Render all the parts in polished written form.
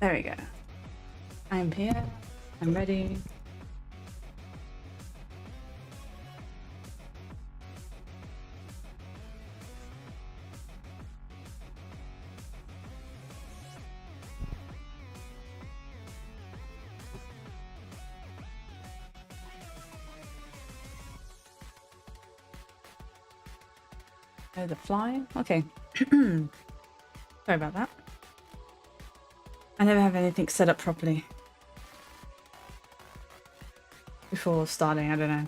There we go. I'm here. I'm ready. Oh, the fly? Okay. Sorry about that. I never have anything set up properly before starting, I don't know.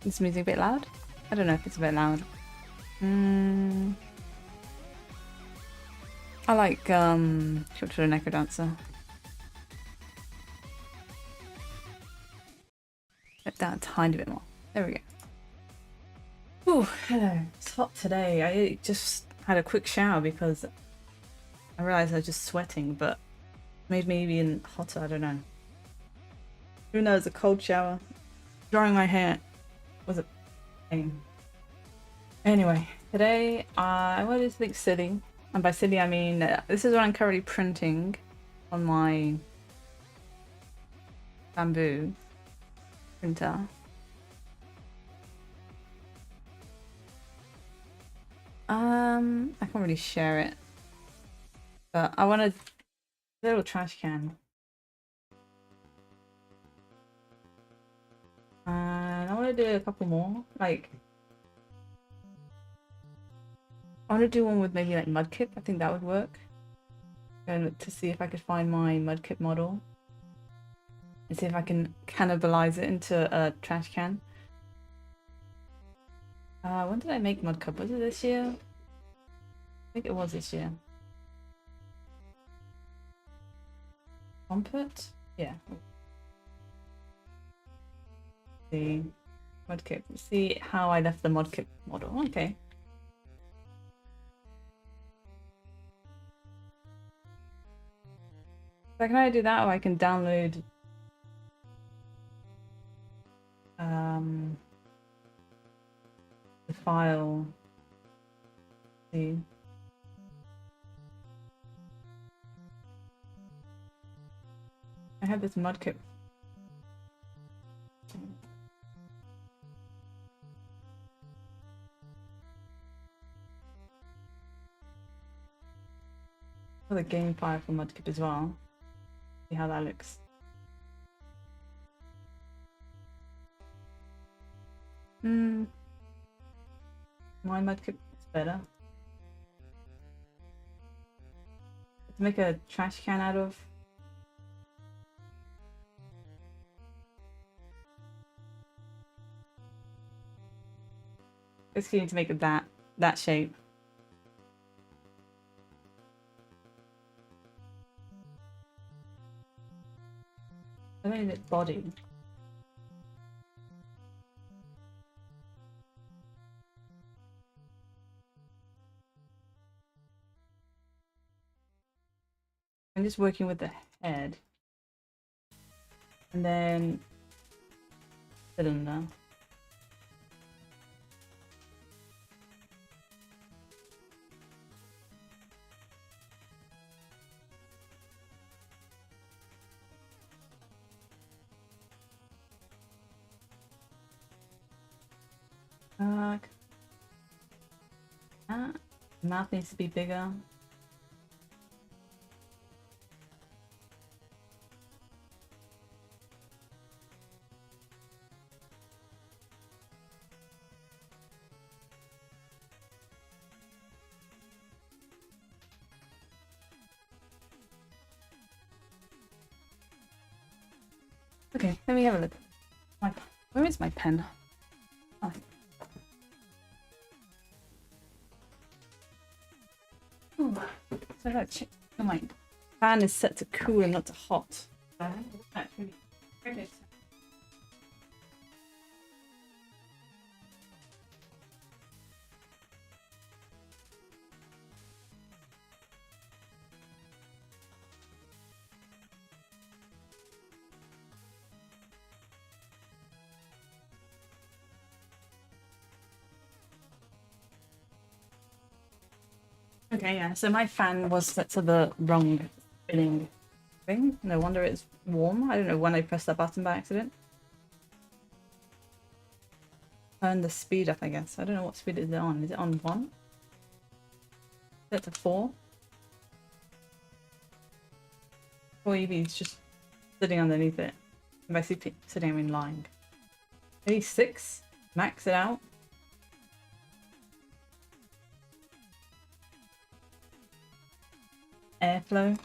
Is music a bit loud? I don't know if it's a bit loud. I like Short to the Necro Dancer. Let that a tiny bit more. There we go. Oh, hello. It's hot today. I just had a quick shower because I realized I was just sweating, but it made me even hotter. I don't know. Even though it's a cold shower, drying my hair was a pain. Anyway, today I wanted to think silly, and by silly I mean this is what I'm currently printing on my bamboo printer. I can't really share it, but I want a little trash can. And I want to do a couple more, like I want to do one with maybe like mudkip. I think that would work. And to see if I could find my mudkip model and see if I can cannibalize it into a trash can. When did I make mudkip? Was it this year? I think it was this year. Comfort? Yeah. The modkit. See how I left the modkit model. Okay. So can I do that, or I can download the file. See. I have this modkit. For the game file for modkit as well. See how that looks. My modkit is better. To make a trash can out of. Basically, need to make it that shape. I don't need its body. I'm just working with the head. And then cylinder. Mouth needs to be bigger. Okay, let me have a look. Where is my pen? Oh. Ooh. So I gotta check. Oh, my fan is set to cool and not to hot. Okay, yeah, so my fan was set to the wrong spinning thing. No wonder it's warm. I don't know when I pressed that button by accident. Turn the speed up, I guess. I don't know what speed is it on. Is it on 1? Set to 4? 4 EV is just sitting underneath it. And by sitting, I mean lying. Maybe 6? Max it out. Airflow.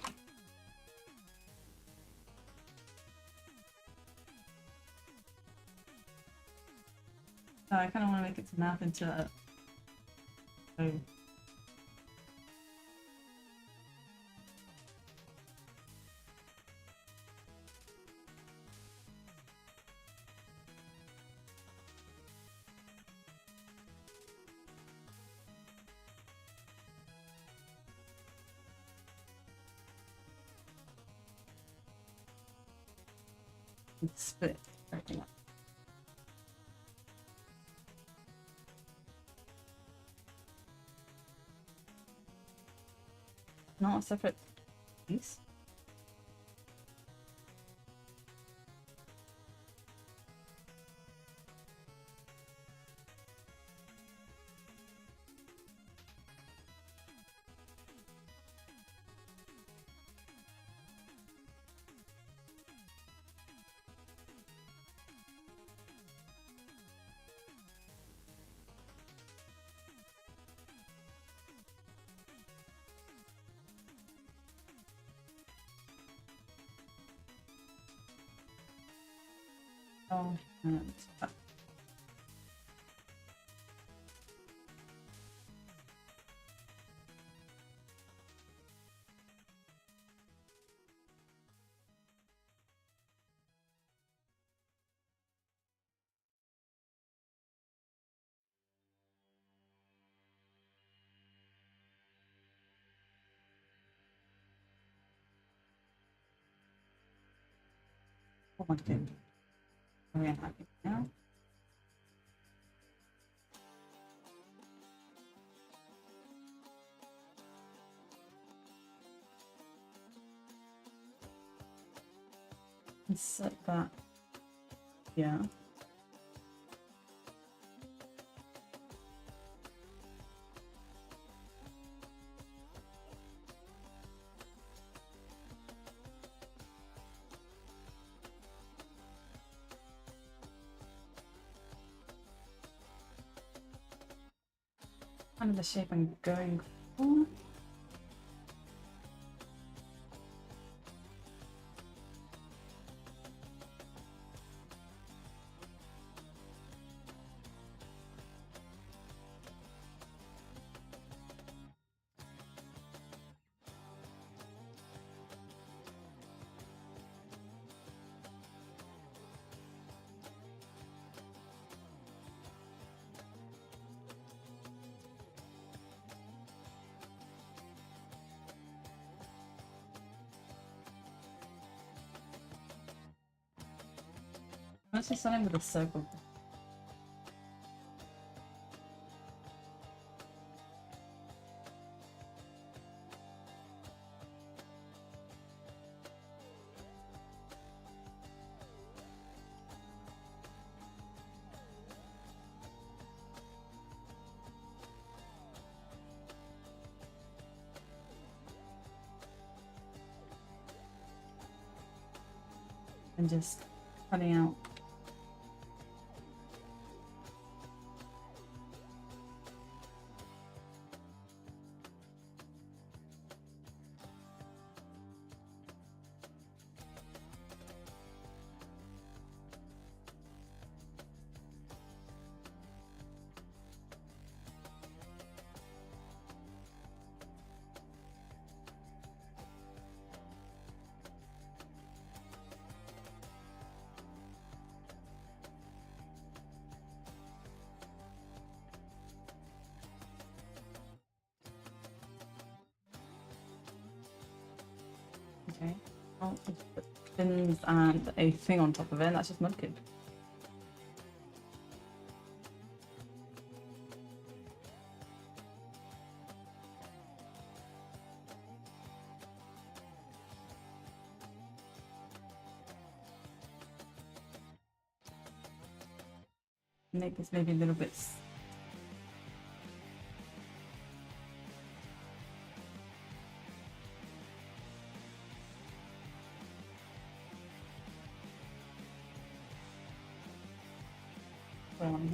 So I kind of want to make its mouth into a... Oh. Split everything up. Not a separate piece. Oh, and What am I doing? Are we unhappy now? Let's set that. Yeah. Kind of the shape I'm going for. Let's do something with a circle. And just cutting out. Okay. I'll just put fins and a thing on top of it, and that's just mudkip. Make this maybe a little bit.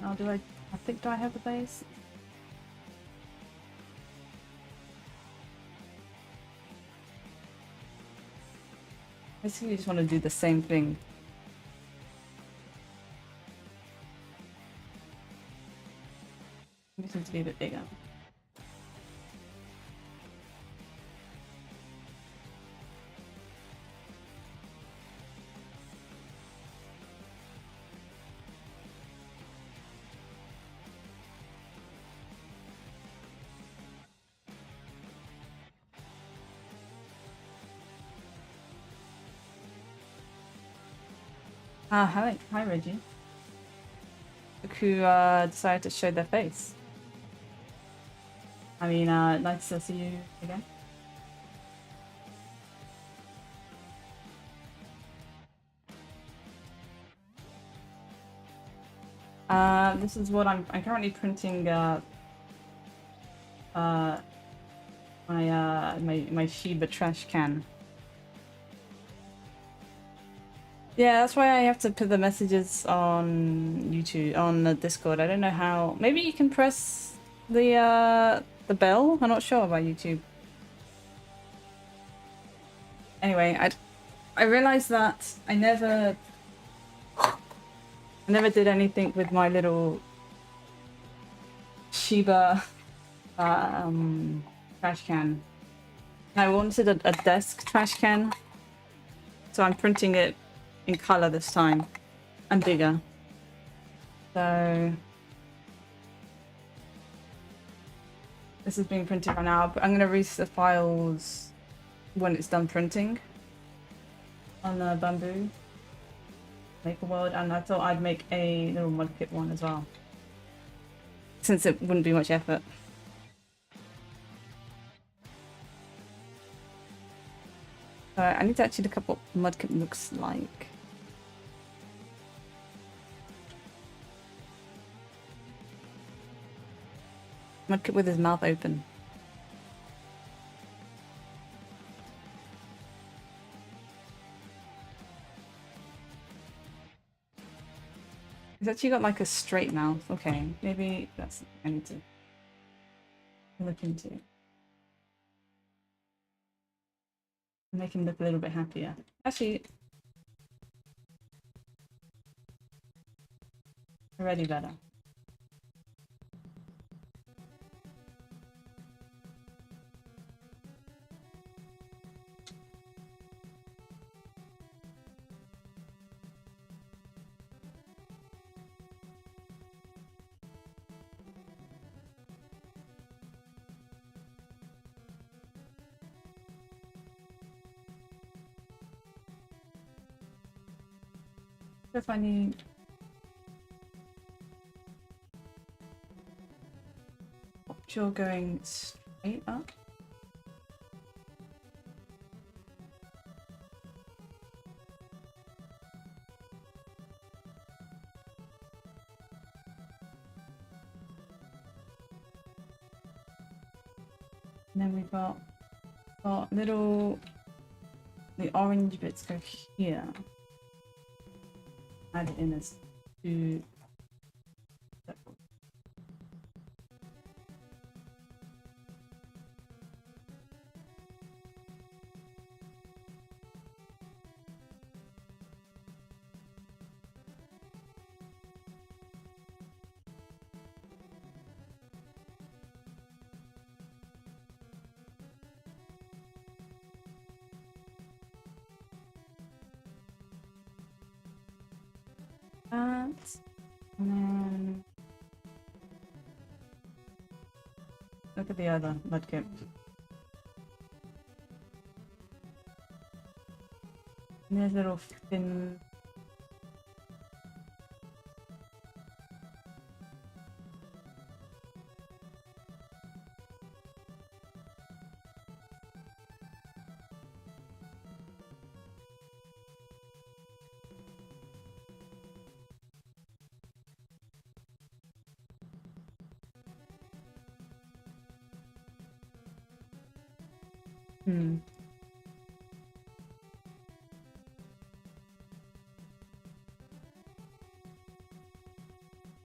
How do I think, do I have the base? Basically, you just want to do the same thing. This needs to be a bit bigger. Hi Reggie. Look who decided to show their face. I mean, nice to see you again. This is what I'm currently printing my Shiba trash can. Yeah, that's why I have to put the messages on YouTube, on the Discord. I don't know how. Maybe you can press the bell. I'm not sure about YouTube. Anyway, I realized that I never did anything with my little Shiba trash can. I wanted a desk trash can, so I'm printing it in color this time and bigger. So this is being printed right now. I'm going to release the files when it's done printing on the bamboo. make a world, and I thought I'd make a little mudkip one as well, since it wouldn't be much effort. I need to actually look up what mudkip looks like. Mudkip with his mouth open. He's actually got like a straight mouth. Okay, maybe that's something I need to look into. Make him look a little bit happier. Actually, already better. If I need jaw going straight up. And then we've got little, the orange bits go here. Add it in as two. And then look at the other mudkip. And there's little fin.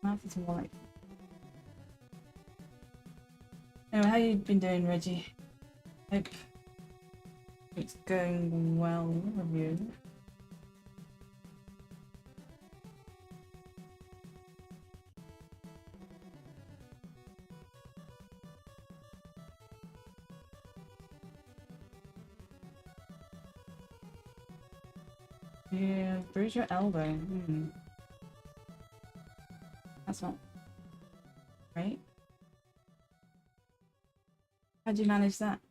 Mouth is white. Anyway, how you been doing, Reggie? Hope it's going well with you. Yeah, bruise your elbow. That's not right. How'd you manage that?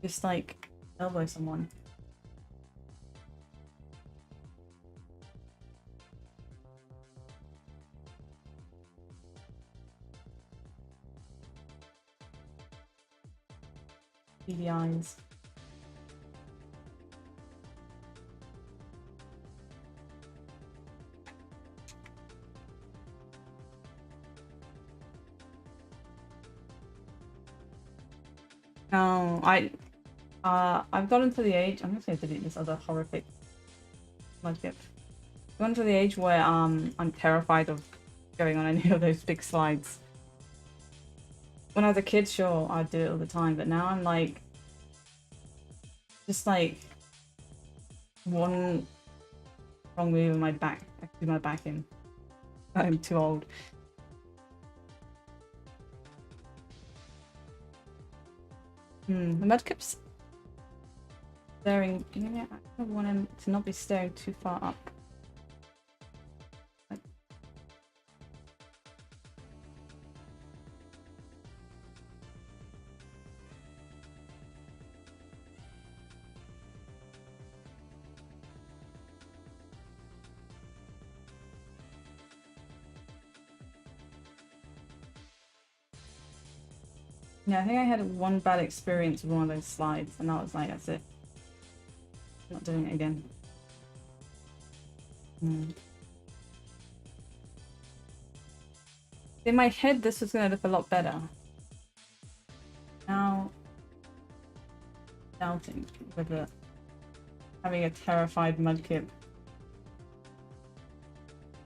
Just like elbow someone. See the eyes. No, I've gotten to the age. I'm just gonna delete this other horrific mudkip. I've gotten to the age where I'm terrified of going on any of those big slides. When I was a kid, sure, I'd do it all the time, but now I'm like, just like one wrong move and my back, I could do my back in. I'm too old. The mudkip's staring. Maybe I don't want him to not be staring too far up. Yeah, I think I had one bad experience with one of those slides, and that was like, that's it. I'm not doing it again. In my head, this was going to look a lot better. Now, doubting whether having a terrified Mudkip.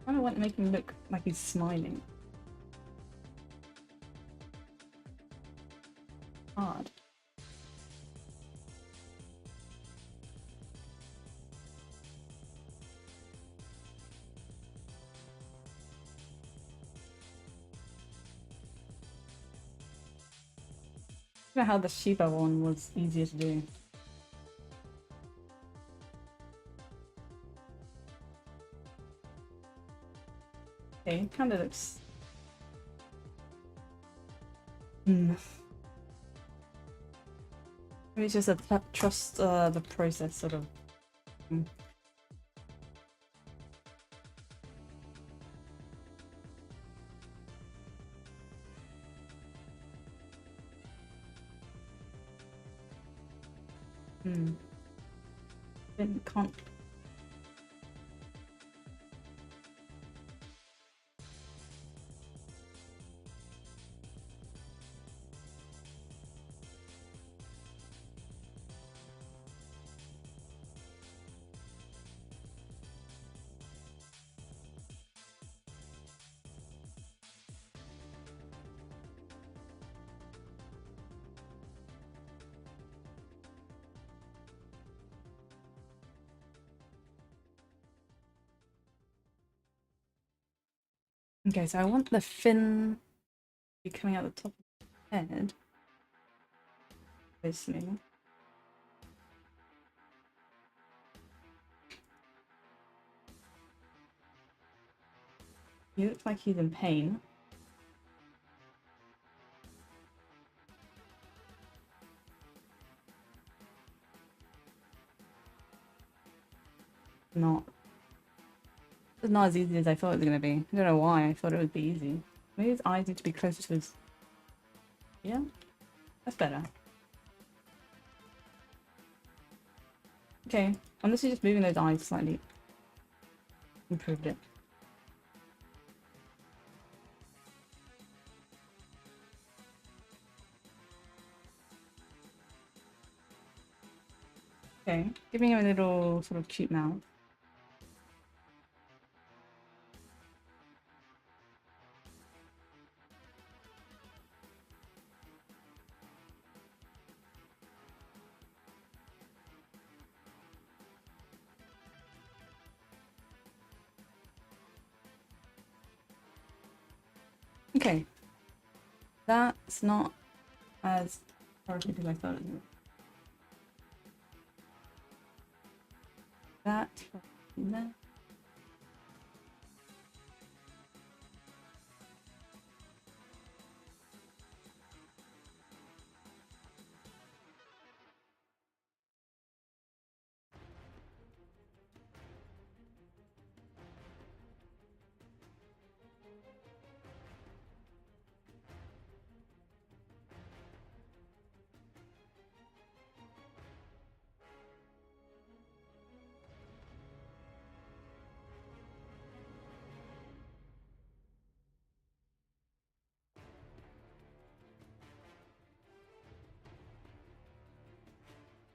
I kind of want to make him look like he's smiling. Hard. I don't know how the Shiba one was easier to do. Okay, kind of looks. Maybe it's just a trust the process sort of. Then can't. Okay, so I want the fin to be coming out the top of the head. Obviously. He looks like he's in pain. Not. It's not as easy as I thought it was going to be. I don't know why I thought it would be easy. Maybe his eyes need to be closer to his... Yeah? That's better. Okay, unless you're just moving those eyes slightly. Improved it. Okay, giving him a little sort of cute mouth. Okay, that's not as perfect as I thought it would. That.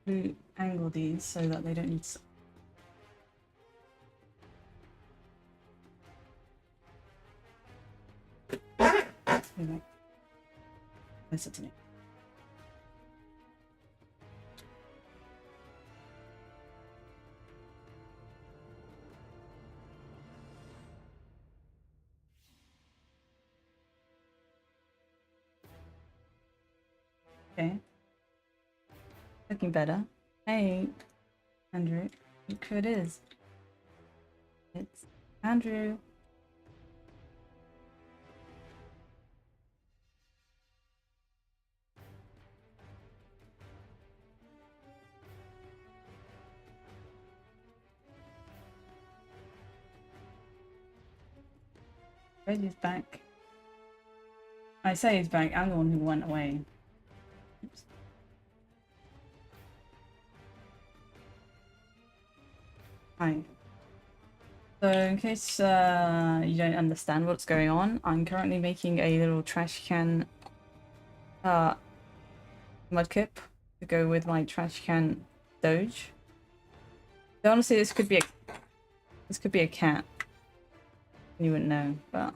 To angle these so that they don't need to... Listen to me. Okay. Looking better. Hey, Andrew. Look who it is. It's Andrew. Reggie's back. I say he's back. I'm the one who went away. Oops. Hi. So in case you don't understand what's going on, I'm currently making a little trash can mudkip to go with my trash can doge. So honestly, this could be a cat. You wouldn't know, but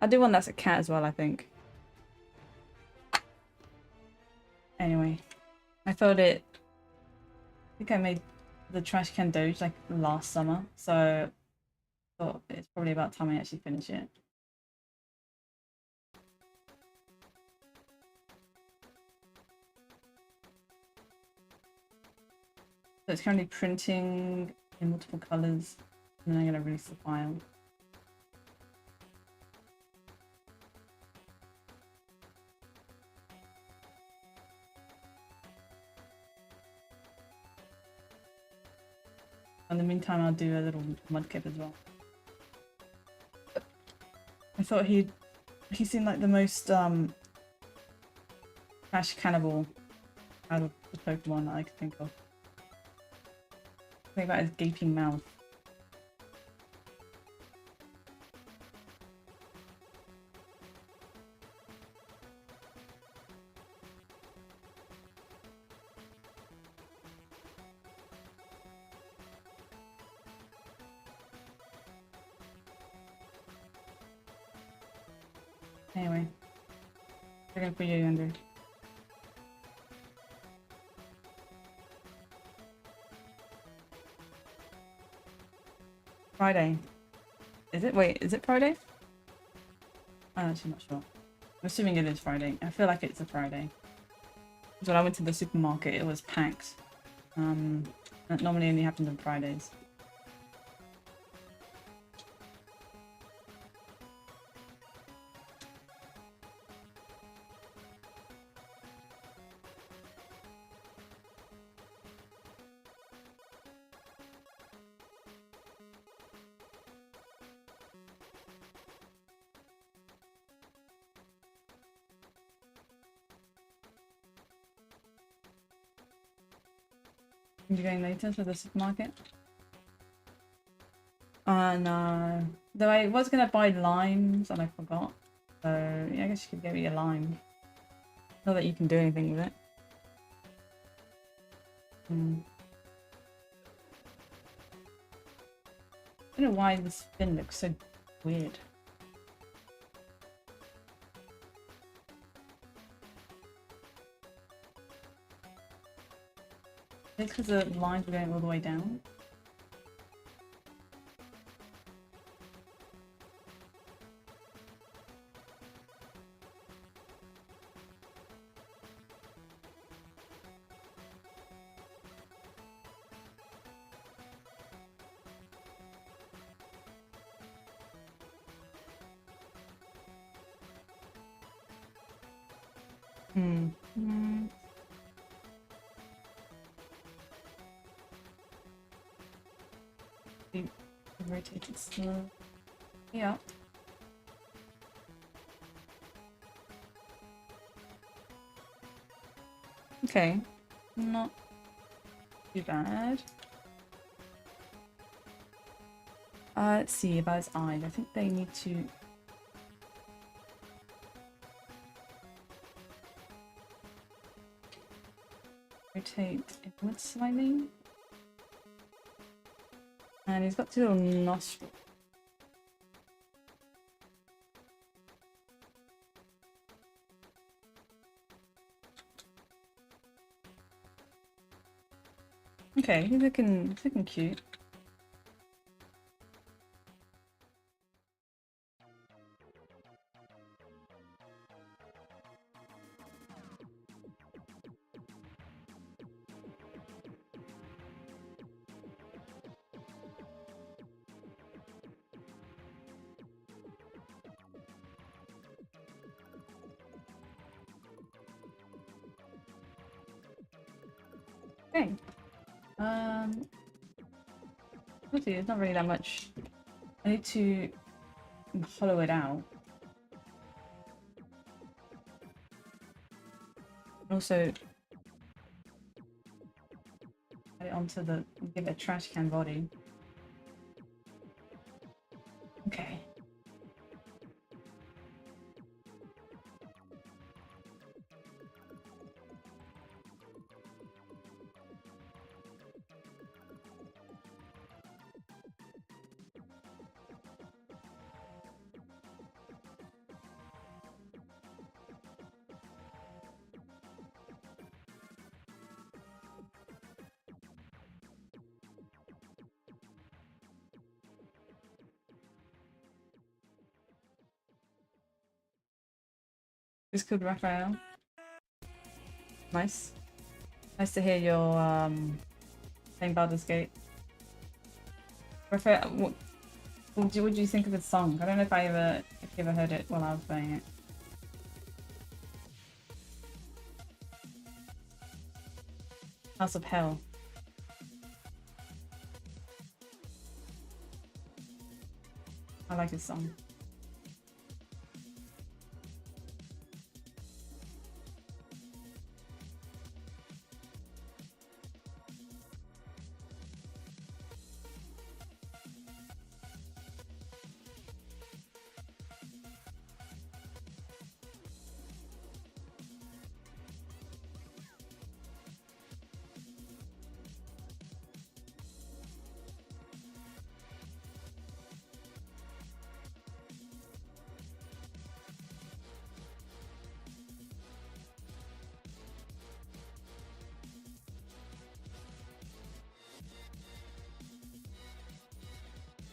I do one that's a cat as well, I think. Anyway, I think I made the trash can doge like last summer, so I thought it's probably about time I actually finish it. So it's currently printing in multiple colors, and then I'm going to release the file. In the meantime, I'll do a little mudkip as well. I thought he seemed like the most trash cannibal out of the Pokemon that I could think of. Think about his gaping mouth. Anyway, looking for you, Andrew. Friday. Is it? Wait, is it Friday? I'm actually not sure. I'm assuming it is Friday. I feel like it's a Friday. Because when I went to the supermarket, it was packed. That normally only happens on Fridays. Are you going later to the supermarket? No. Though I was gonna buy limes and I forgot. So yeah, I guess you could get me a lime. Not that you can do anything with it. I don't know why this fin looks so weird. It's because the lines are going all the way down. Rotate it slow. Yeah. Okay. Not too bad. Let's see about his eyes. I think they need to rotate inwards slightly. And he's got two little nostrils. Okay, he's looking cute. Okay. Let's see, it's not really that much. I need to hollow it out. Also, add it onto the, give it a trash can body. Okay. It's called Raphael. Nice. Nice to hear you're playing Baldur's Gate. Raphael, what do you think of the song? I don't know if you ever heard it while I was playing it. House of Hell. I like this song.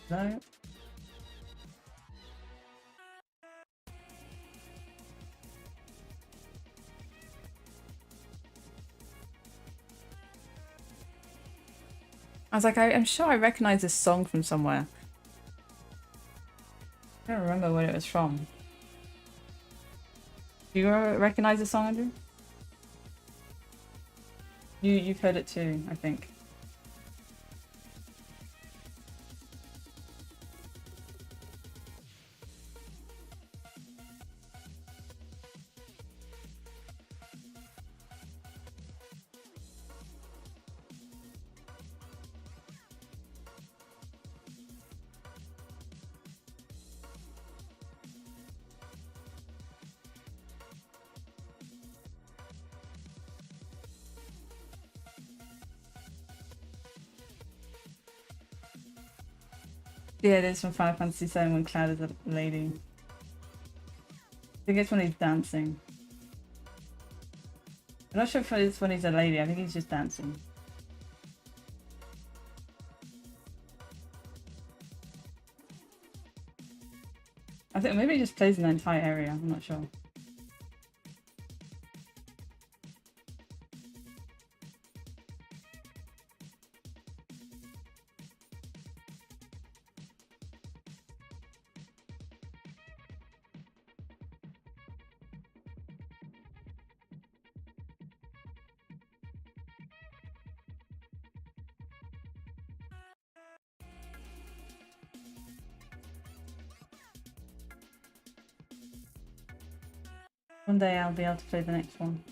No? I was like, I'm sure I recognize this song from somewhere. I don't remember where it was from. Do you recognize the song, Andrew? You've heard it too, I think. Yeah, it is from Final Fantasy VII when Cloud is a lady. I think it's when he's dancing. I'm not sure if it's when he's a lady, I think he's just dancing. I think maybe he just plays in the entire area, I'm not sure. One day I'll be able to play the next one.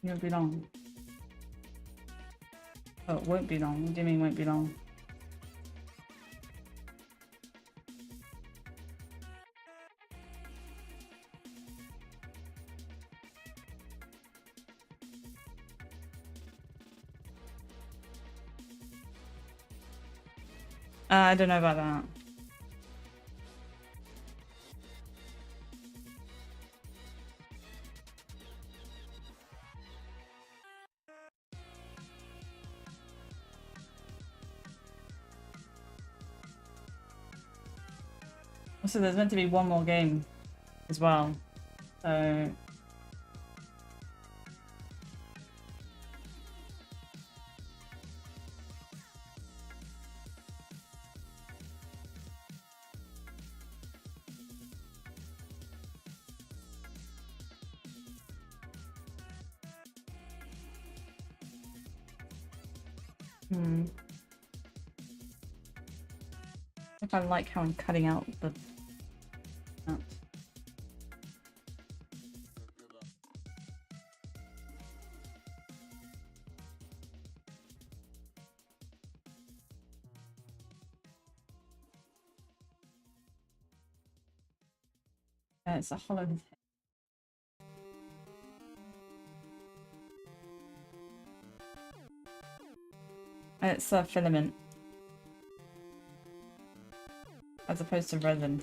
It won't be long. Oh, it won't be long. What do you mean won't be long? I don't know about that. Also, there's meant to be one more game as well. So... If I like how I'm cutting out the... it's a hollow head. It's a filament. As opposed to resin.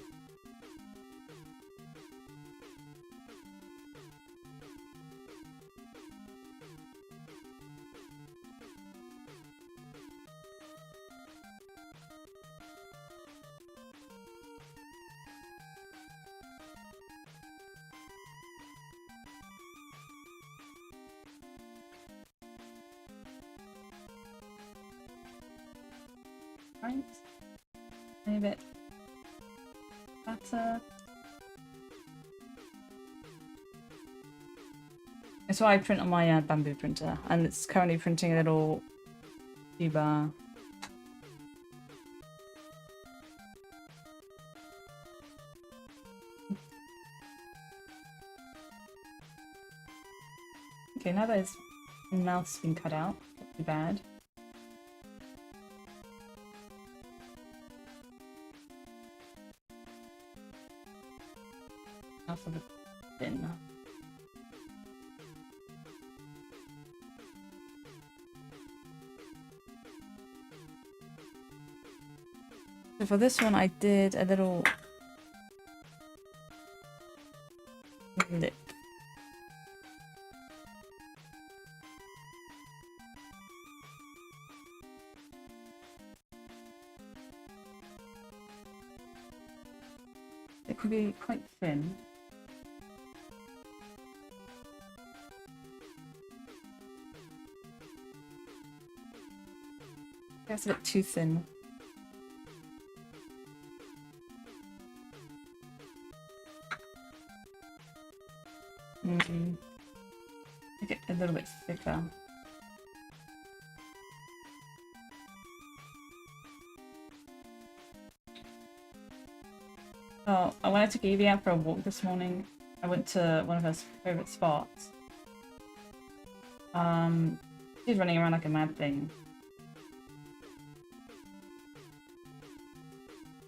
Right? Maybe a bit better. It's what I print on my bamboo printer, and it's currently printing a little T-bar. Okay, now that his mouth's been cut out, not too bad. Now for the fin. So for this one, I did a little lip. It can be quite thin. That's a bit too thin. Make it a little bit thicker. Oh, when I took Evie out for a walk this morning, I went to one of her favourite spots. She's running around like a mad thing.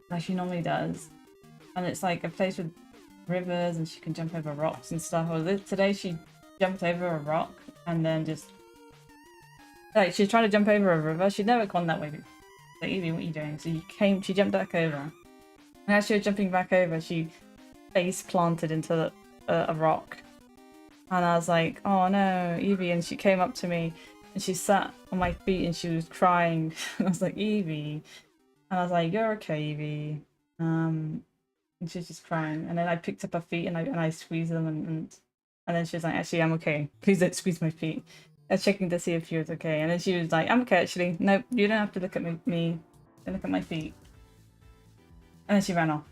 Like she normally does. And it's like a place with rivers and she can jump over rocks and stuff. Well, today she jumped over a rock and then just... Like, she's trying to jump over a river. She'd never gone that way before. Like, Evie, what are you doing? So she jumped back over. And as she was jumping back over, she face planted into a rock. And I was like, oh no, Evie. And she came up to me and she sat on my feet and she was crying. And I was like, Evie. And I was like, you're okay, Evie. And she's just crying. And then I picked up her feet and I squeezed them and then she was like, actually, I'm okay. Please don't squeeze my feet. I was checking to see if she was okay. And then she was like, I'm okay, actually. Nope, you don't have to look at me. Don't look at my feet. And then she ran off.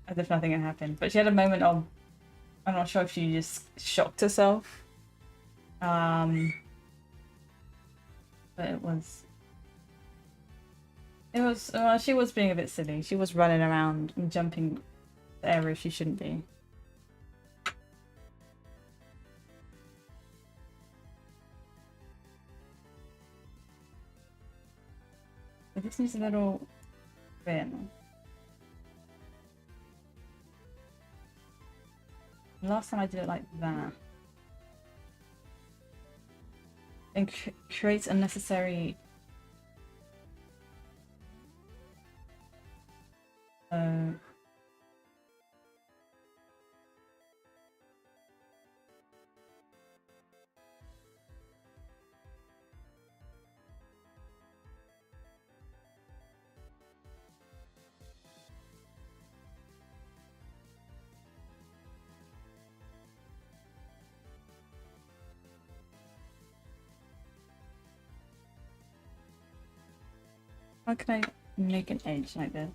As if nothing had happened. But she had a moment of, I'm not sure if she just shocked herself. But it was, well, she was being a bit silly. She was running around and jumping the area she shouldn't be. But this needs a little fin. Last time I did it like that. And creates unnecessary... How can I make an edge like this?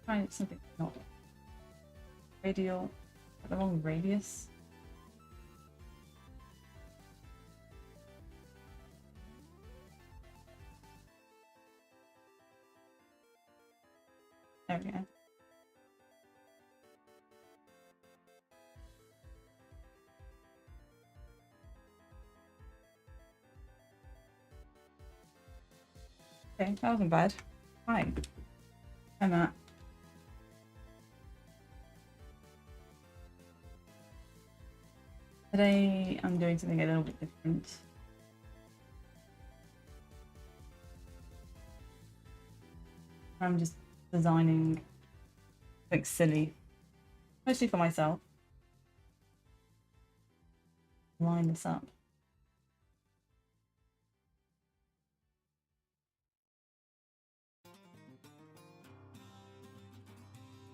Try something not radial, the wrong radius. There we go. Okay, that wasn't bad. Fine. And that. Today I'm doing something a little bit different. I'm just designing something silly, mostly for myself. Line this up.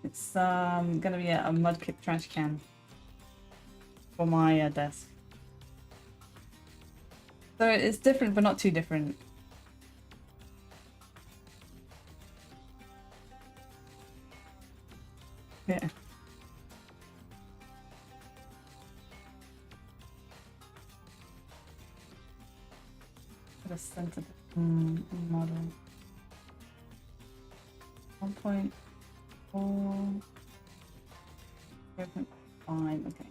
It's gonna be a mudkip trash can for my desk. So it's different, but not too different. Yeah. For the center model. 1.4. 0.5. Okay.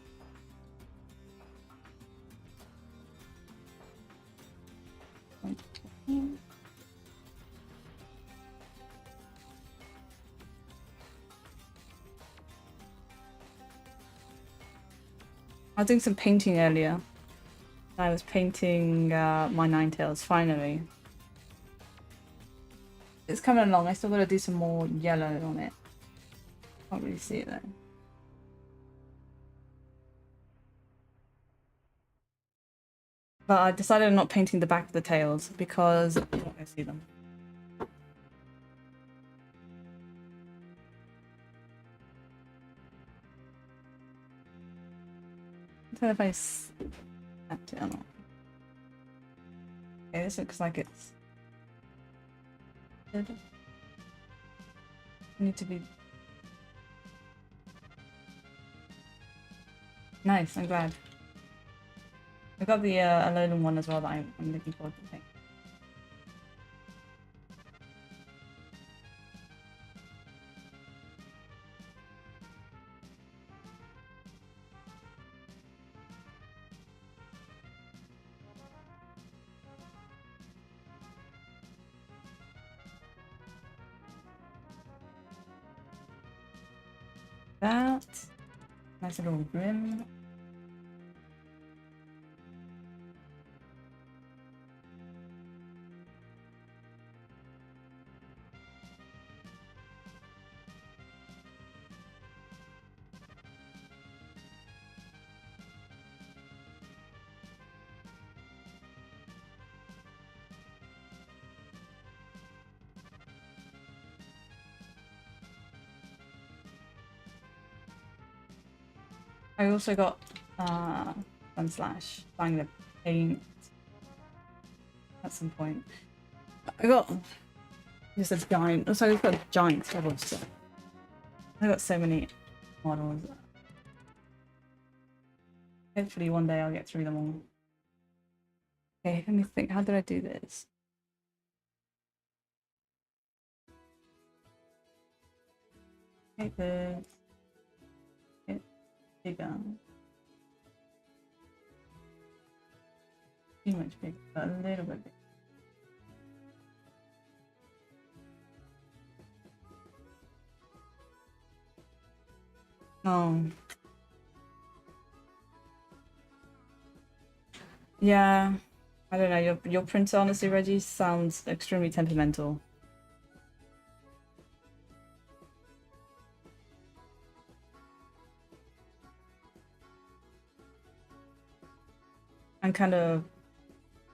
I was doing some painting earlier. I was painting my Ninetales finally. It's coming along. I still gotta do some more yellow on it. Can't really see it though. But I decided I'm not painting the back of the tails because I'm not gonna see them. I don't know if I snapped it or not. Okay, this looks like it's good. Need to be nice. I'm glad. I got the Alolan one as well that I'm looking forward to paint. That nice little brim. I also got Sunslash buying the paint at some point. I got just a giant. Also, I've got a giant level of stuff. I got so many models. Hopefully, one day I'll get through them all. Okay, let me think. How did I do this? Take this. Get bigger. Too much bigger, but a little bit bigger. Oh. Yeah, I don't know. Your printer, honestly, Reggie, sounds extremely temperamental. I'm kind of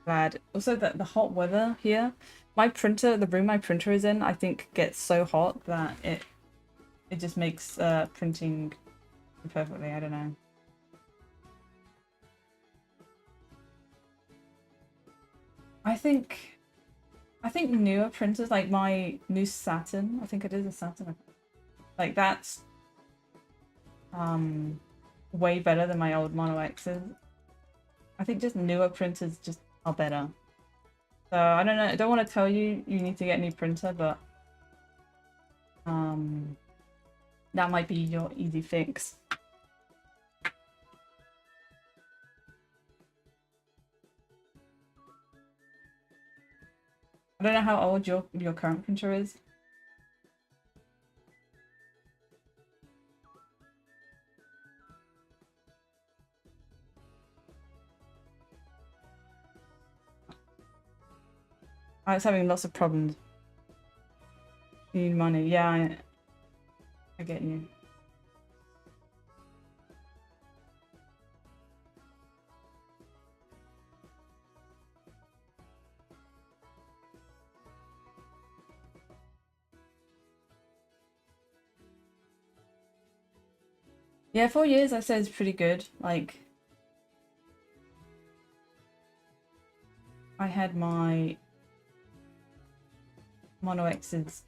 glad. Also, that the hot weather here, my printer, the room my printer is in, I think gets so hot that it just makes printing perfectly. I don't know. I think I think newer printers, like my new Saturn, I think it is a Saturn, like that's way better than my old Mono X's. I think just newer printers just are better. So I don't know, I don't want to tell you you need to get a new printer, but that might be your easy fix. I don't know how old your current printer is. I was having lots of problems. You need money. Yeah, I get you. Yeah, 4 years I said is pretty good. Like, I had my Mono X's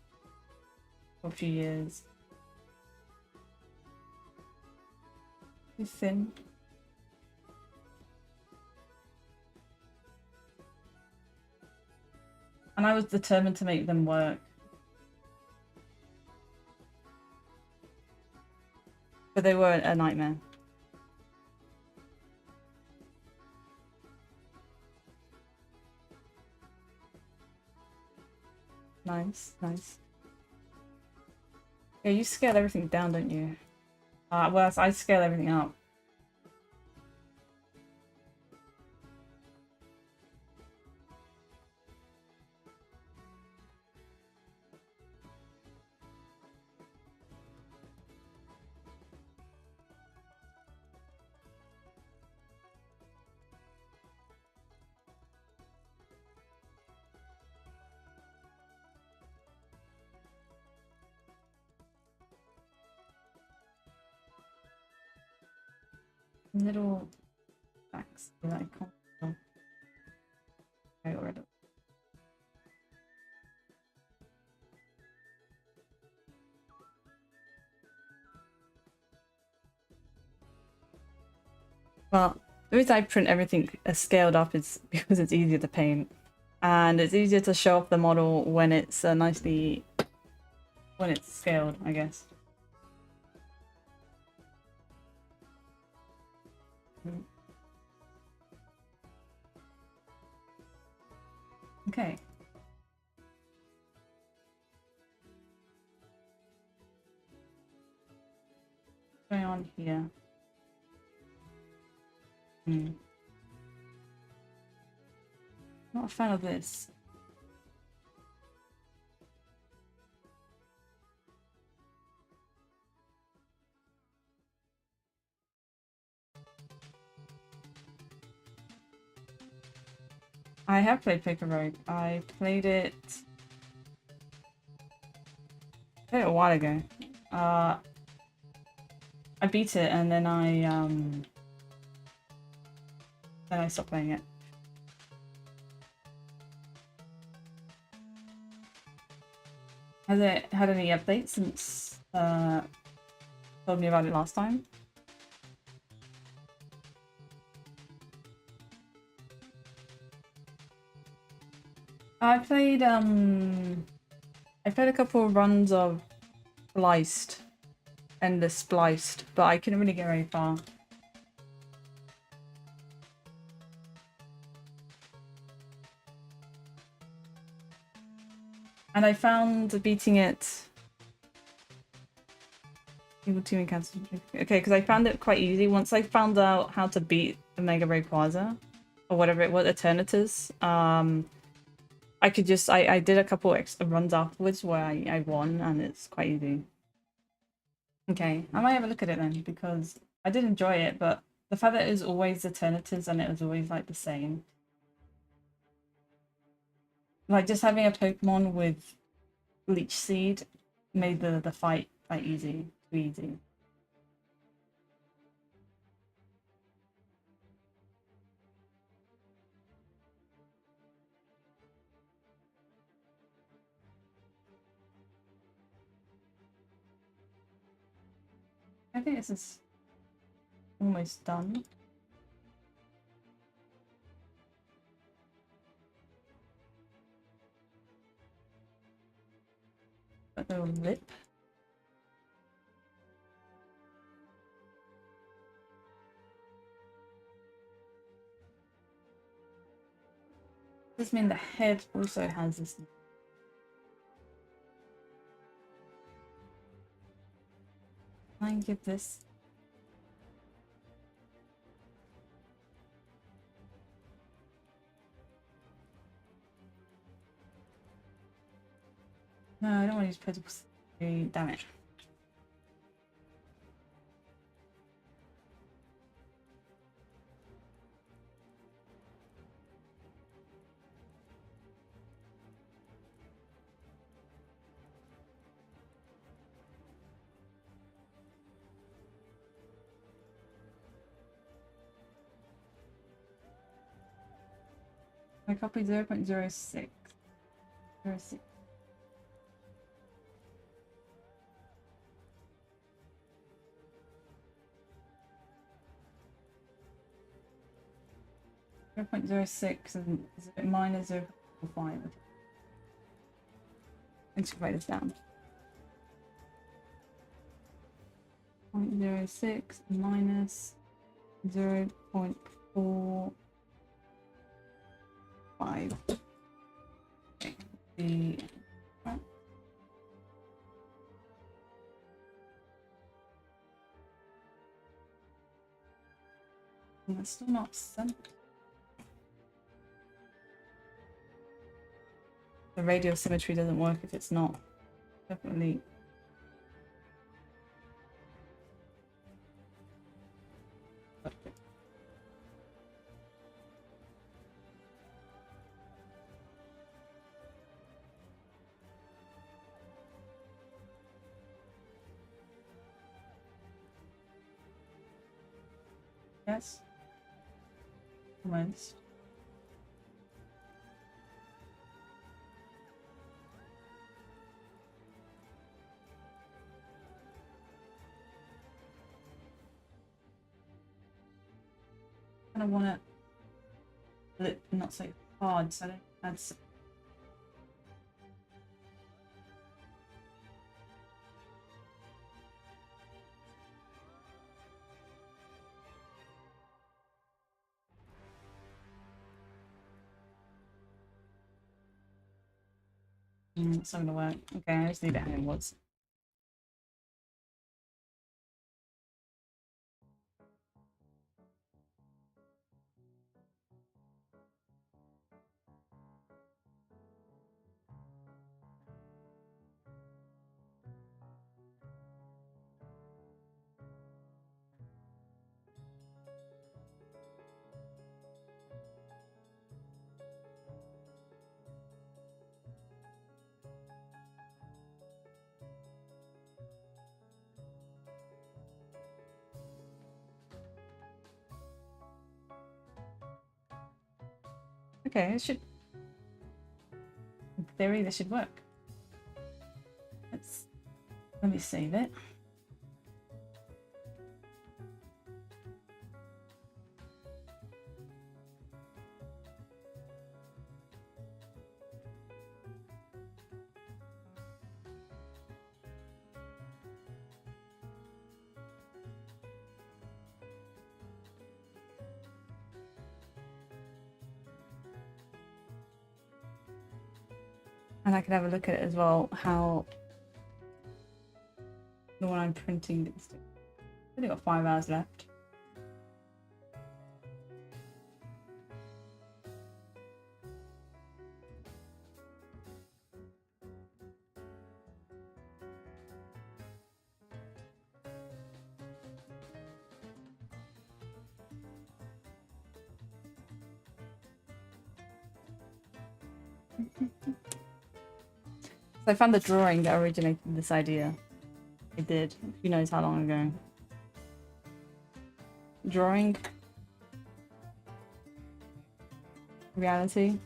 for a few years. Too thin. And I was determined to make them work. But they were a nightmare. Nice, nice. Yeah, you scale everything down, don't you? Well, I scale everything up. Little facts that I can't tell. I already. Well, the reason I print everything scaled up is because it's easier to paint. And it's easier to show off the model when it's when it's scaled, I guess. Okay. What's going on here? Not a fan of this. I have played Paper Rogue. I played it a while ago. I beat it and then I stopped playing it. Has it had any updates since told me about it last time? I played a couple of runs of Spliced and the Spliced, but I couldn't really get very far. And I found beating it. Evil Team Cancer. Okay, because I found it quite easy once I found out how to beat the Mega Rayquaza. or whatever it was, Eternatus. I could just I did a couple extra runs afterwards where I won, and it's quite easy. Okay, I might have a look at it then, because I did enjoy it, but the fact that it was always Eternatus and it was always like the same. Like just having a Pokemon with Leech Seed made the fight like easy, too easy. I think this is almost done. A little lip. Does this mean the head also has this? Can I give this? No, I don't want to use Protocol 3. Damn it. I copied 0.06. 06. .06 and minus 0.5. Let's write this down. 0.06 minus 0.45. Okay. That's still not sent. The radial symmetry doesn't work if it's not. Definitely. Yes. Almost. I kind of want it not so hard, so I don't add. It's not gonna work. Okay, I just leave it how it was. Okay, it should. In theory, this should work. Let me save it. And I can have a look at it as well, how the one I'm printing is doing. I've only got 5 hours left. So I found the drawing that originated this idea. It did. Who knows how long ago. Drawing. Reality.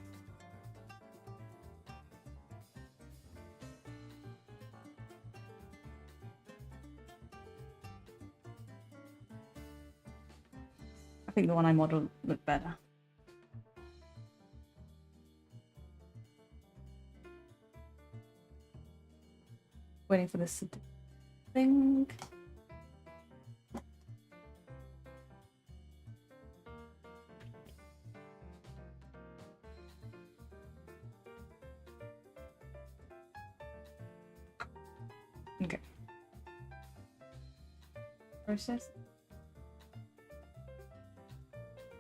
I think the one I modeled looked better. Waiting for this thing. Okay. Process.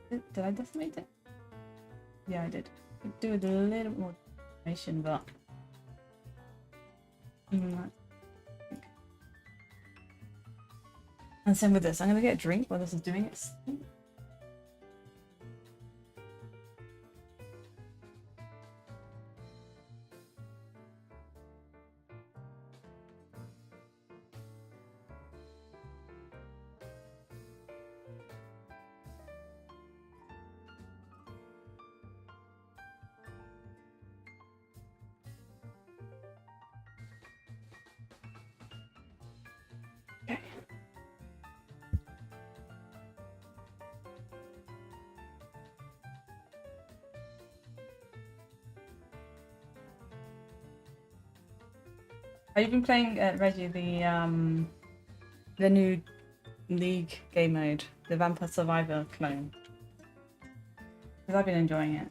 Did I decimate it? Yeah, I did. Could do with a little more information, but even that. Okay. And same with this. I'm gonna get a drink while this is doing its thing. Okay. Have you been playing, Reggie, the new League game mode, the Vampire Survivor clone? Because I've been enjoying it.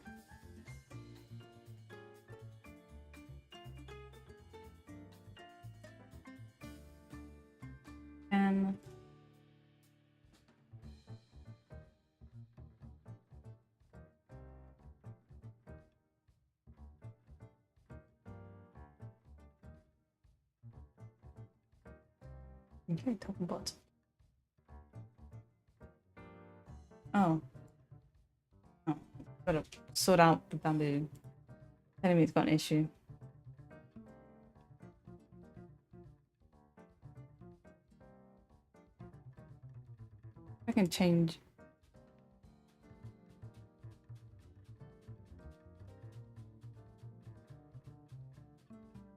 Okay, top and bottom. Oh. Oh, gotta sort out the bamboo. Enemy's got an issue. I can change.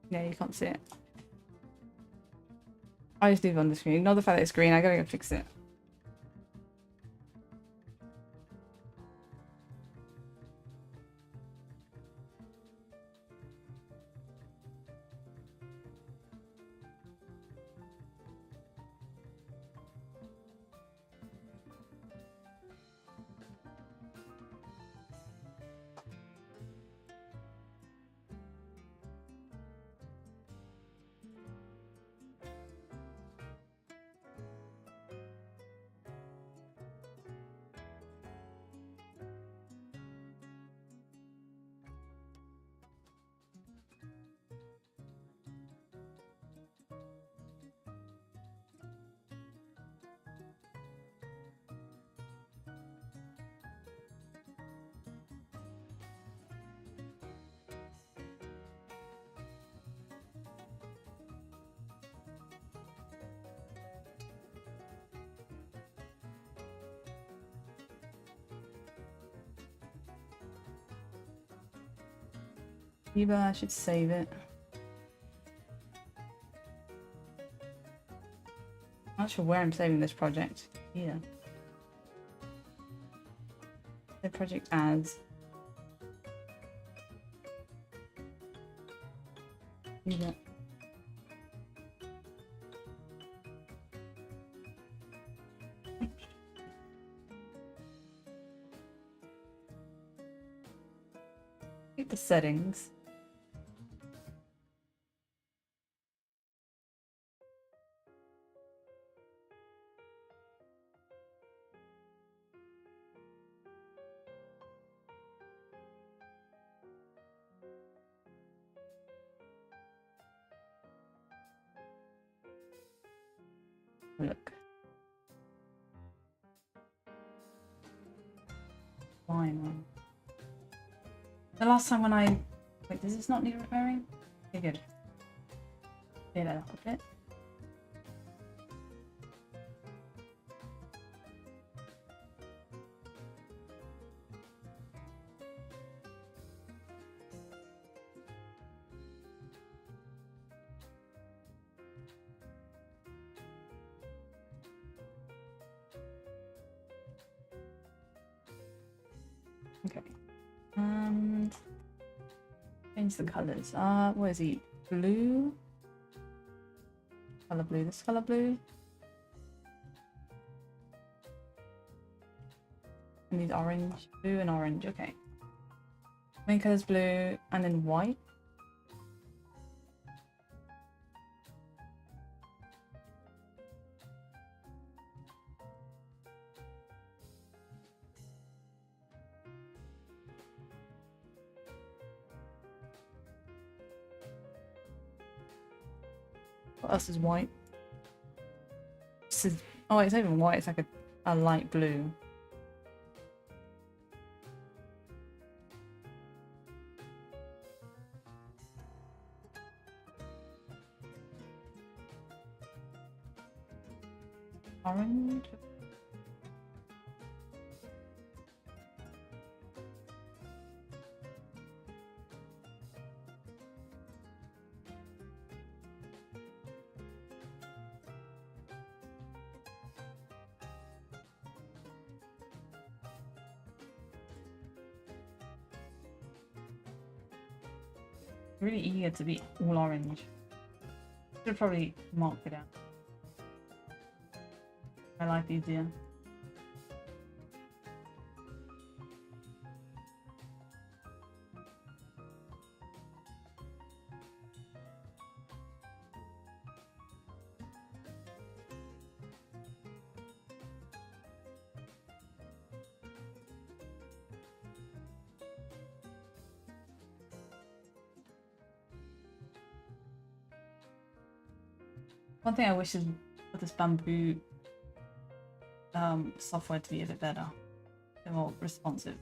Yeah, you can't see it. I just leave it on the screen. Ignore the fact that it's green. I gotta go fix it. Maybe I should save it. I'm not sure where I'm saving this project. Yeah. The project as. Yeah. Keep the settings. Look. Fine. The last time when I Wait, does this not need repairing? Okay, good. Clear that up a bit. Okay. And change the colors. What is he? Blue? Color blue. This color blue. And these orange. Blue and orange. Okay. Main colors blue and then white. What else is white? This is, oh, it's not even white. It's like a light blue. Orange. Really eager to be all orange. Should probably mark it out. My life easier. One thing I wish is for this bamboo software to be a bit better, a bit more responsive.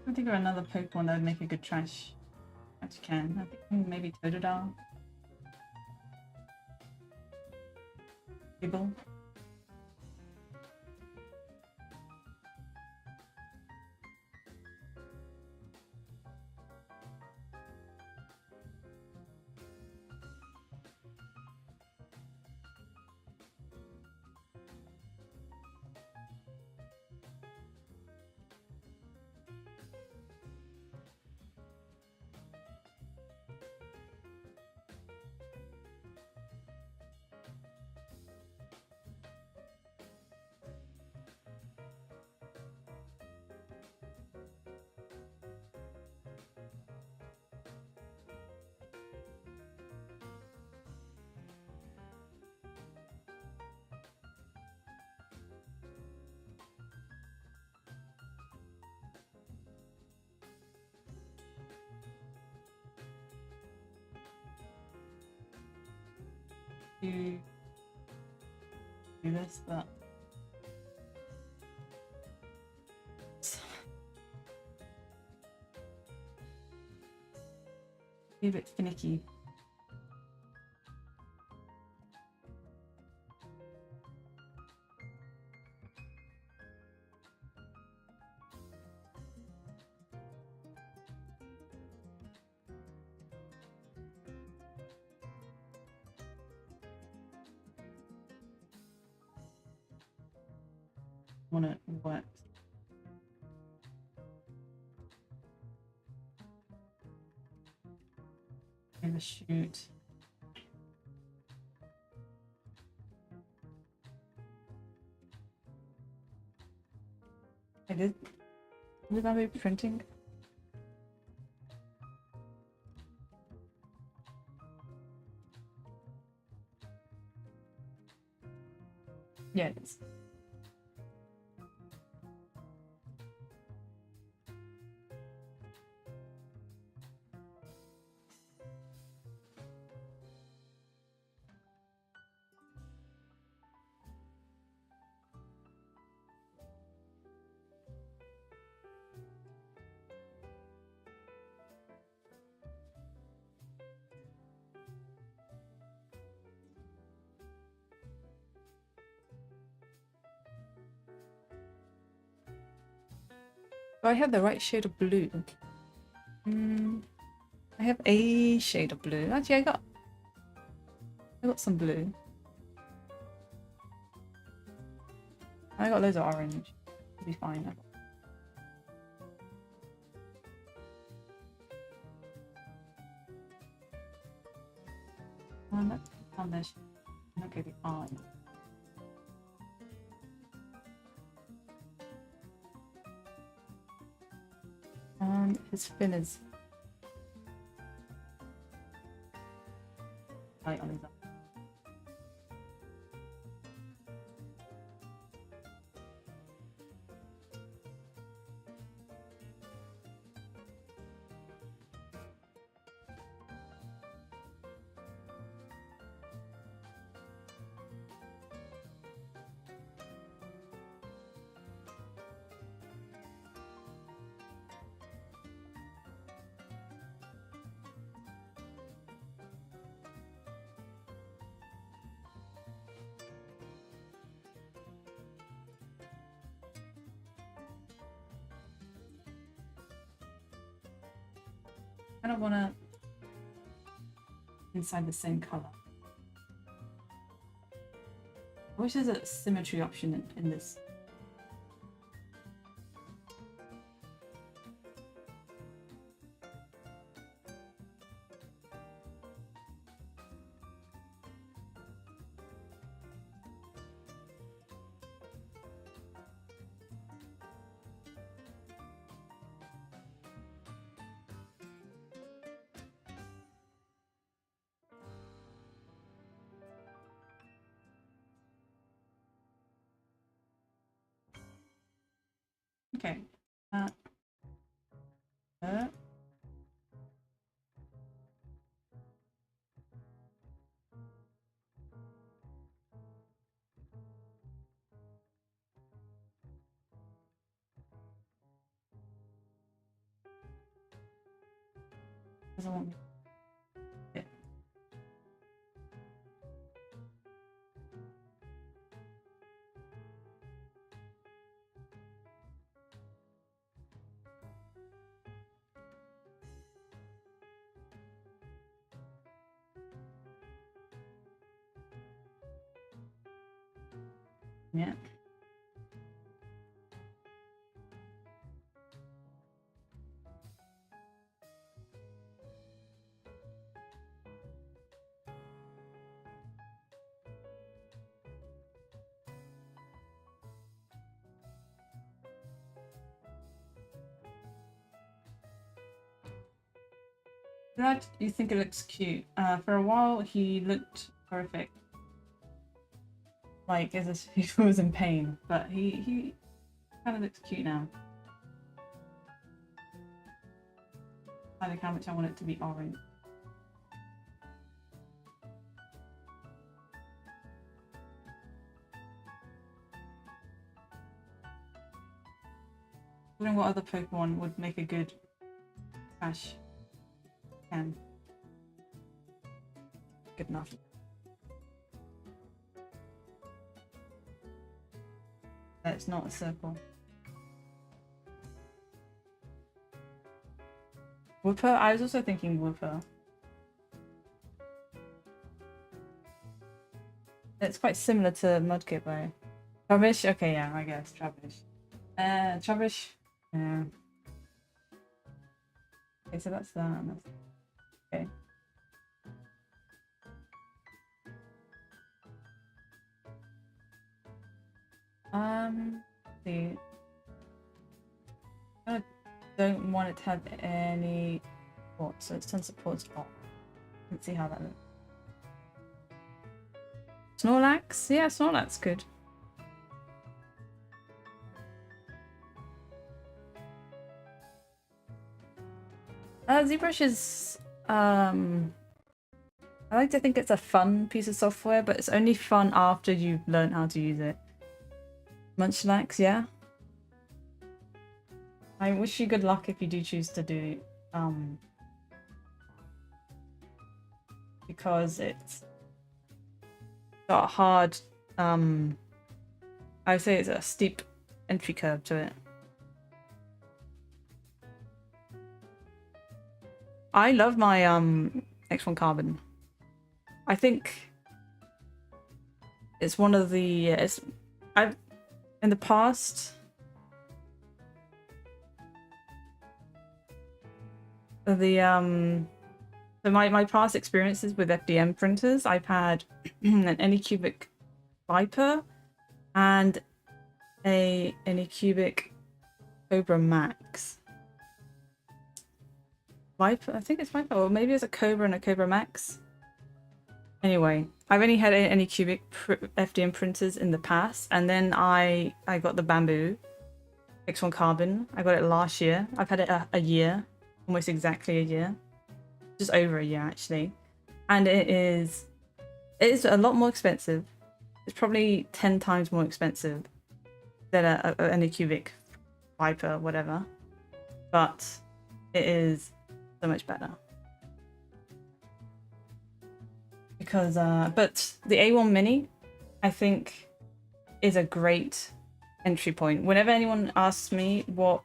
I think of another Pokemon that would make a good trash can. I think maybe Totodile. Gibble. To do this, but be a bit finicky. want it worked. In the shoot. I did. Would that be printing? Yeah, it is. Do I have the right shade of blue? I have a shade of blue. Actually, I got some blue. I got loads of orange. It'll be fine. Let's put on this. Okay, the eye. His fin is light on his eye. I don't want to inside the same color. I wish there's a symmetry option in this. Okay. Doesn't want me. Yeah. Yeah. Glad you think it looks cute. For a while he looked horrific. Like as if he was in pain, but he kind of looks cute now. I like how much I want it to be orange. I don't know what other Pokemon would make a good trash can. Good enough. That's not a circle. Whooper? I was also thinking Whooper. It's quite similar to Mudkip though. Trubbish? Okay, yeah, I guess Trubbish. Trubbish. Yeah. Okay, so that's that. Okay. See. I don't want it to have any support, so it's 10 supports off. Let's see how that looks. Snorlax? Yeah, Snorlax good. ZBrush is I like to think it's a fun piece of software, but it's only fun after you've learned how to use it. Munchlax, yeah. I wish you good luck if you do choose to do because it's got a hard I would say it's a steep entry curve to it. I love my X1 Carbon. I think it's one of the I've in the past so my past experiences with FDM printers, I've had an Anycubic Viper and a Anycubic Cobra Max. Viper, I think it's Viper, or maybe it's a Cobra and a Cobra Max. Anyway, I've only had Anycubic FDM printers in the past, and then I got the Bamboo X1 Carbon. I got it last year. I've had it a year, almost exactly a year, just over a year actually, and it is a lot more expensive. It's probably 10 times more expensive than a Anycubic Viper, whatever, but it is so much better. Because but the A1 Mini, I think, is a great entry point. Whenever anyone asks me what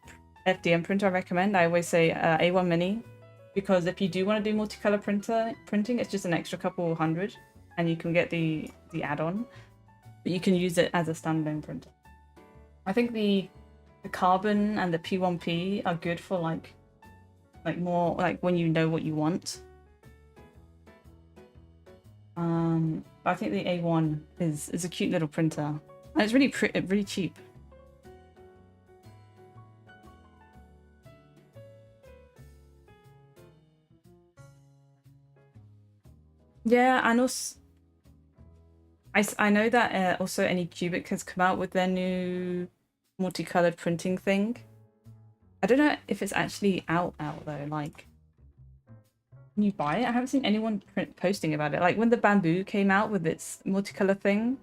FDM printer I recommend, I always say A1 Mini, because if you do want to do multicolor printing, it's just an extra couple hundred, and you can get the add-on, but you can use it as a standalone printer. I think the Carbon and the P1P are good for like more like when you know what you want. But I think the A1 is a cute little printer, and it's really cheap. Yeah, and also I know that also Anycubic has come out with their new multicolored printing thing. I don't know if it's actually out though. Like, can you buy it? I haven't seen anyone posting about it. Like when the Bamboo came out with its multicolor thing,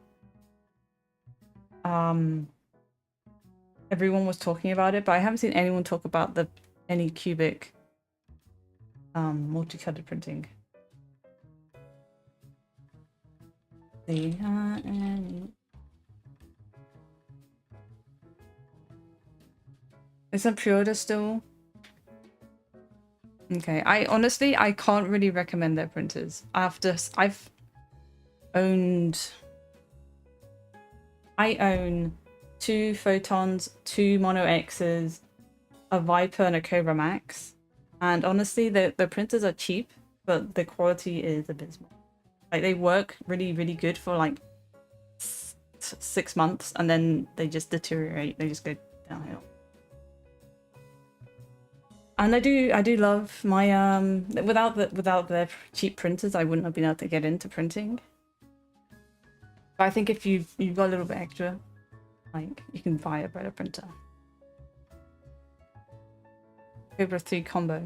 everyone was talking about it, but I haven't seen anyone talk about the Anycubic multicolored printing. See, is a pre-order still? Okay, I can't really recommend their printers. I own 2 Photons, 2 Mono X's, a Viper and a Cobra Max, and honestly the printers are cheap, but the quality is abysmal. Like they work really good for like 6 months, and then they just deteriorate. They just go downhill. And I do love my without their cheap printers, I wouldn't have been able to get into printing. But I think if you've got a little bit extra, like you can buy a better printer. Cobra 3 combo.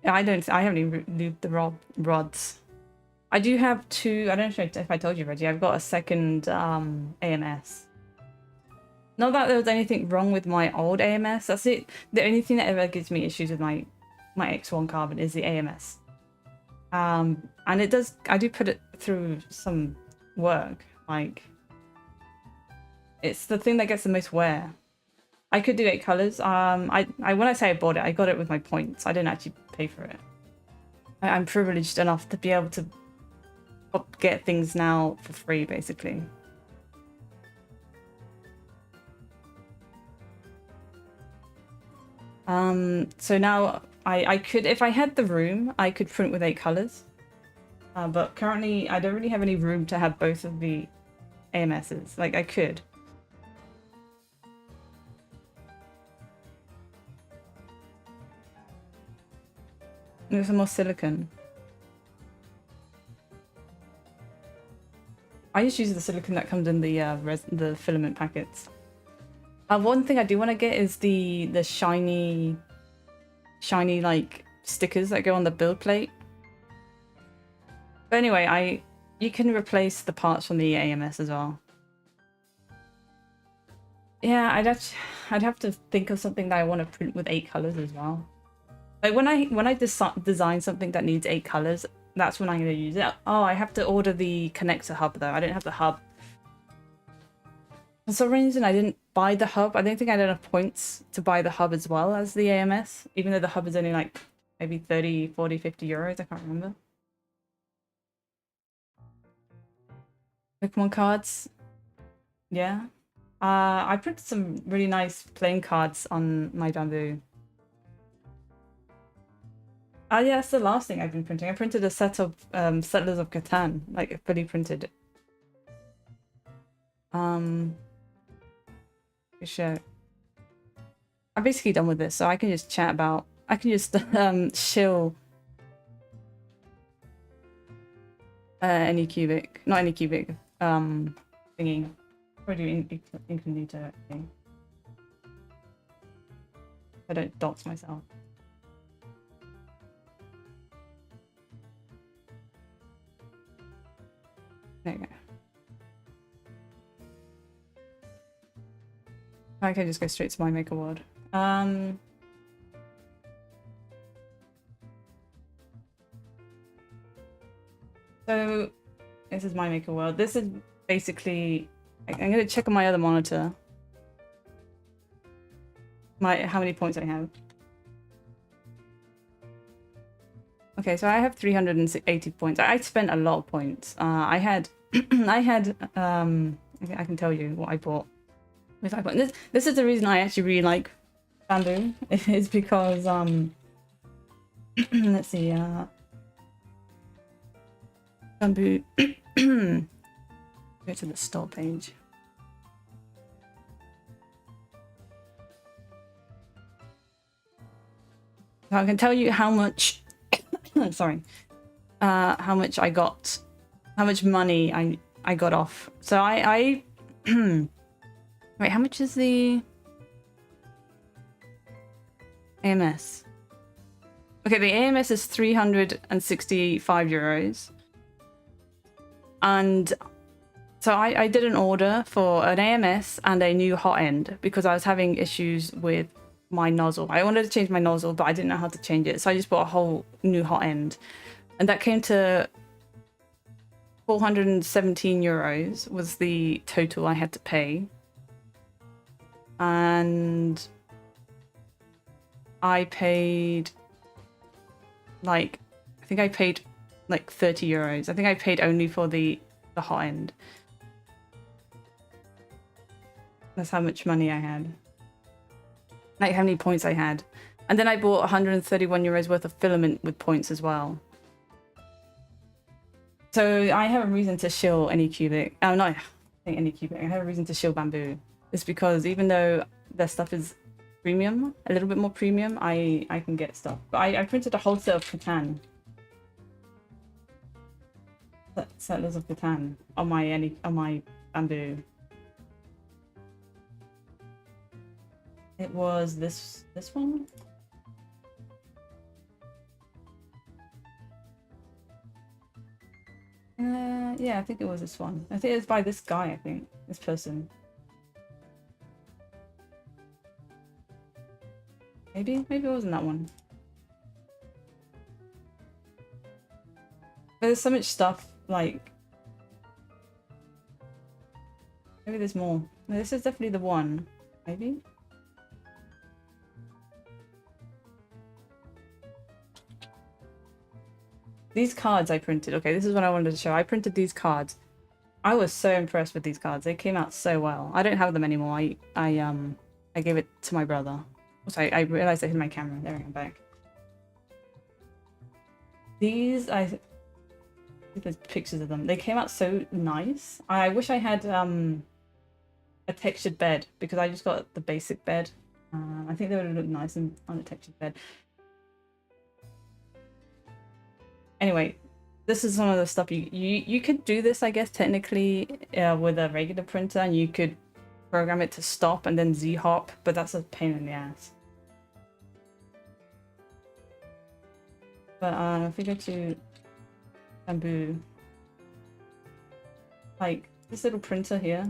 Yeah, I haven't even lubed the rods. I do have 2, I don't know if I told you already, I've got a second AMS. Not that there was anything wrong with my old AMS, that's it. The only thing that ever gives me issues with my X1 Carbon is the AMS. And I do put it through some work, like, it's the thing that gets the most wear. I could do 8 colors. When I say I bought it, I got it with my points. I didn't actually pay for it. I'm privileged enough to be able to get things now for free, basically. So now I could, if I had the room, I could print with 8 colors. But currently I don't really have any room to have both of the AMSs. Like, I could. There's some more silicon. I just use the silicon that comes in the filament packets. One thing I do want to get is the shiny like stickers that go on the build plate. But anyway, you can replace the parts from the AMS as well. Yeah, I'd have to think of something that I want to print with 8 colors as well. Like when I design something that needs 8 colors, that's when I'm going to use it. Oh, I have to order the connector hub though. I don't have the hub. For some reason, I didn't buy the hub. I don't think I had enough points to buy the hub as well as the AMS, even though the hub is only like maybe 30, 40, 50 euros. I can't remember. Pokemon cards. Yeah. I printed some really nice playing cards on my Bamboo. Yeah, that's the last thing I've been printing. I printed a set of Settlers of Catan, like fully printed. Sure. I'm basically done with this, so I can just chat about. I can just shill any cubic, not any cubic, thingy. Probably do incognito thing. I don't dox myself. There you go. I can just go straight to my maker world. So this is my maker world. This is basically, I'm gonna check on my other monitor. How many points I have. Okay, so I have 380 points. I spent a lot of points. I had, I can tell you what I bought. This is the reason I actually really like Bamboo, is because let's see, Bamboo. Go to the store page. So I can tell you how much. Sorry, how much I got, how much money I got off. So I wait, how much is the AMS? Okay, the AMS is 365 euros. And so I did an order for an AMS and a new hot end because I was having issues with my nozzle. I wanted to change my nozzle, but I didn't know how to change it. So I just bought a whole new hot end. And that came to 417 euros was the total I had to pay. And I paid like, I think I paid like 30 euros. I think I paid only for the hot end. That's how much money I had. Like how many points I had. And then I bought 131 euros worth of filament with points as well. So I have a reason to shill any cubic. Oh, no, I think any cubic. I have a reason to shill Bamboo. It's because even though their stuff is premium, a little bit more premium, I can get stuff. But I printed a whole set of Catan. Settlers of Catan on my Bamboo. It was this one. Yeah, I think it was this one. I think it was by this guy, I think. This person. Maybe it wasn't that one. But there's so much stuff, like... Maybe there's more. No, this is definitely the one. Maybe? These cards I printed. Okay, this is what I wanted to show. I printed these cards. I was so impressed with these cards. They came out so well. I don't have them anymore. I gave it to my brother. Also, I realized I hid my camera. There we go, back. These, there's pictures of them. They came out so nice. I wish I had a textured bed because I just got the basic bed. I think they would have looked nice on a textured bed. Anyway, this is some of the stuff you could do this, I guess, technically with a regular printer, and you could program it to stop and then Z-hop, but that's a pain in the ass. But if we go to Bamboo, like this little printer here,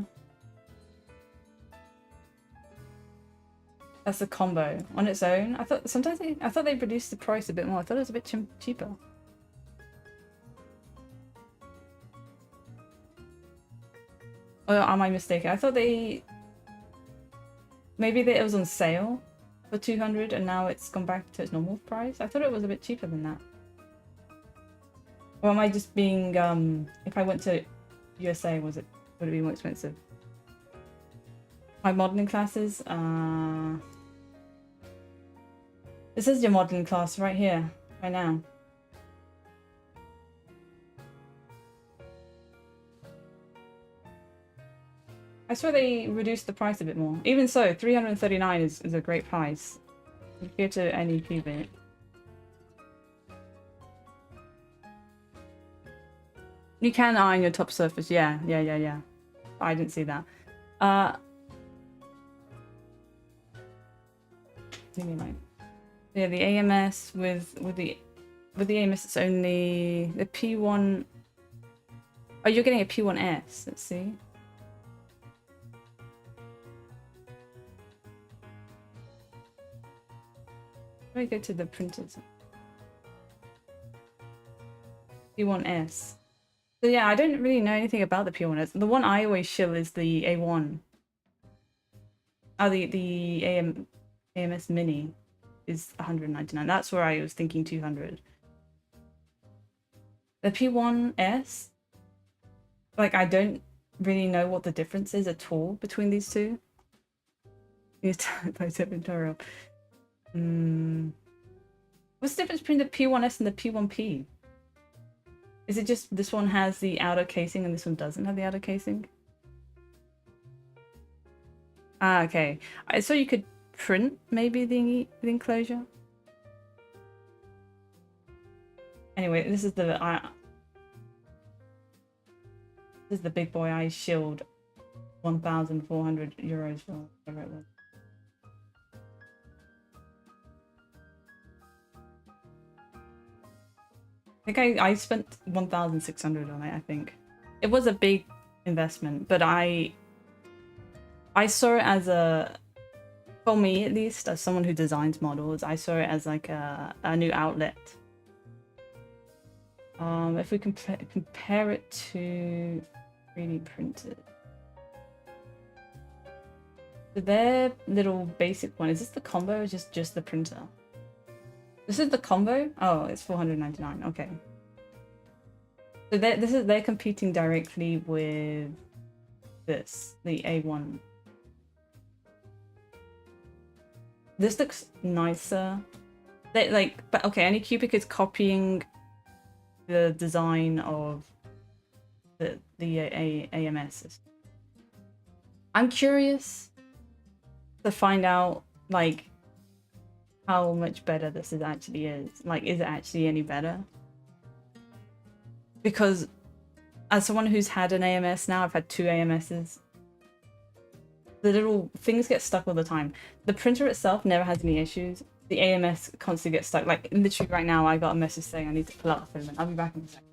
that's a combo on its own. I thought they reduced the price a bit more. I thought it was a bit cheaper. Or am I mistaken? I thought maybe it was on sale for 200 and now it's gone back to its normal price. I thought it was a bit cheaper than that. Or am I just being if I went to USA, would it be more expensive? My modeling classes, this is your modeling class right here, right now. I swear they reduced the price a bit more. Even so, 339 is a great price compared to any qubit. You can iron your top surface, yeah. I didn't see that. Yeah, the AMS with the AMS, it's only the P1. Oh, you're getting a P1S. Let's see. Let me go to the printers. P1S. So yeah, I don't really know anything about the P1S. The one I always shill is the A1. Oh, the AMS Mini is 199. That's where I was thinking 200. The P1S, like, I don't really know what the difference is at all between these two. What's the difference between the P1S and the P1P? Is it just this one has the outer casing and this one doesn't have the outer casing? Ah, okay. So you could print maybe the enclosure. Anyway, this is the big boy I shilled 1,400 euros for, whatever it was. I think I spent 1,600 on it, I think. It was a big investment, but I saw it as for me at least, as someone who designs models, I saw it as like a new outlet. If we compare it to 3D printed. So their little basic one, is this the combo or just the printer? This is the combo? Oh, it's 499. Okay. So they're competing directly with this, the A1. This looks nicer. But okay, AnyCubic is copying the design of the AMS. I'm curious to find out like how much better this actually is. Like, is it actually any better? Because as someone who's had an AMS now, I've had 2 AMSs. The little things get stuck all the time. The printer itself never has any issues. The AMS constantly gets stuck. Like, literally right now, I got a message saying I need to pull out the filament. I'll be back in a second.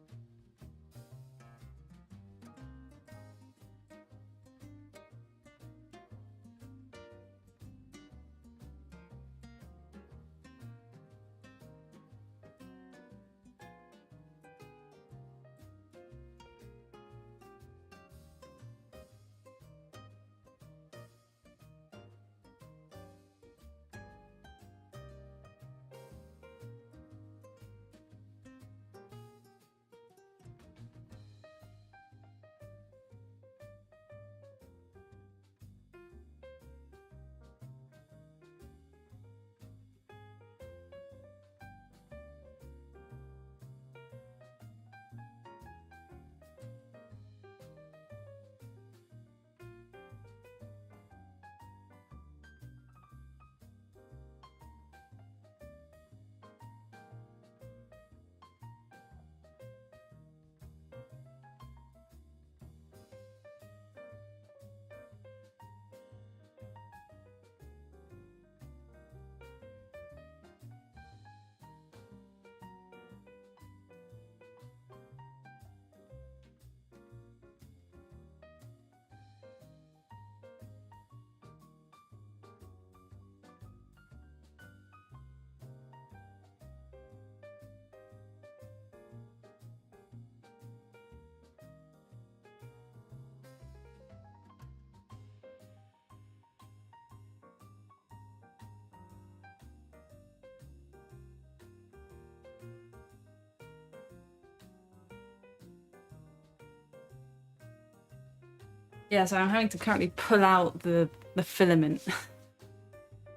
Yeah, so I'm having to currently pull out the filament.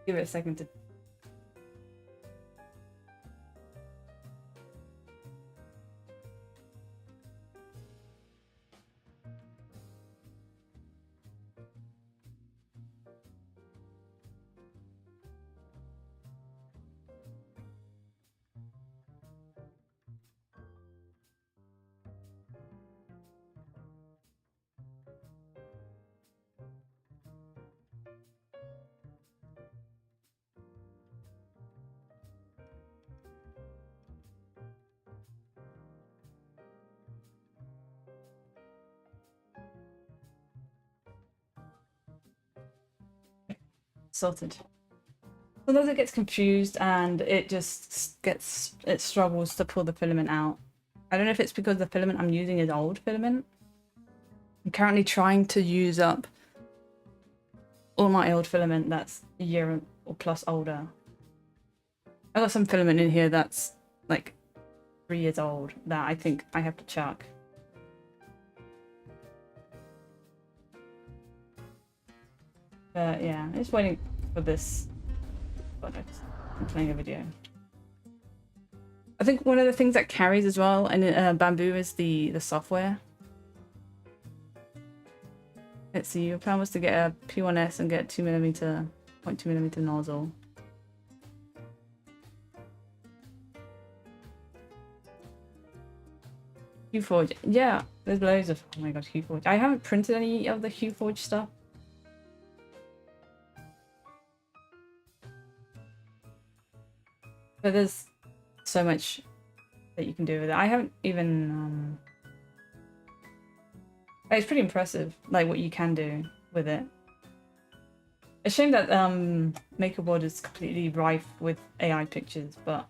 Give it a second to... Sorted. Sometimes it gets confused and it just it struggles to pull the filament out. I don't know if it's because the filament I'm using is old filament. I'm currently trying to use up all my old filament that's a year or plus older. I got some filament in here that's like 3 years old that I think I have to chuck. But yeah, I'm just waiting for this project. I'm playing a video. I think one of the things that carries as well in Bamboo is the software. Let's see, your plan was to get a P1S and get 0.2mm nozzle. Huforge, yeah, there's loads of, oh my god, Huforge. I haven't printed any of the Huforge stuff. But there's so much that you can do with it. I haven't even, it's pretty impressive, like what you can do with it. It's a shame that MakerBoard is completely rife with AI pictures, but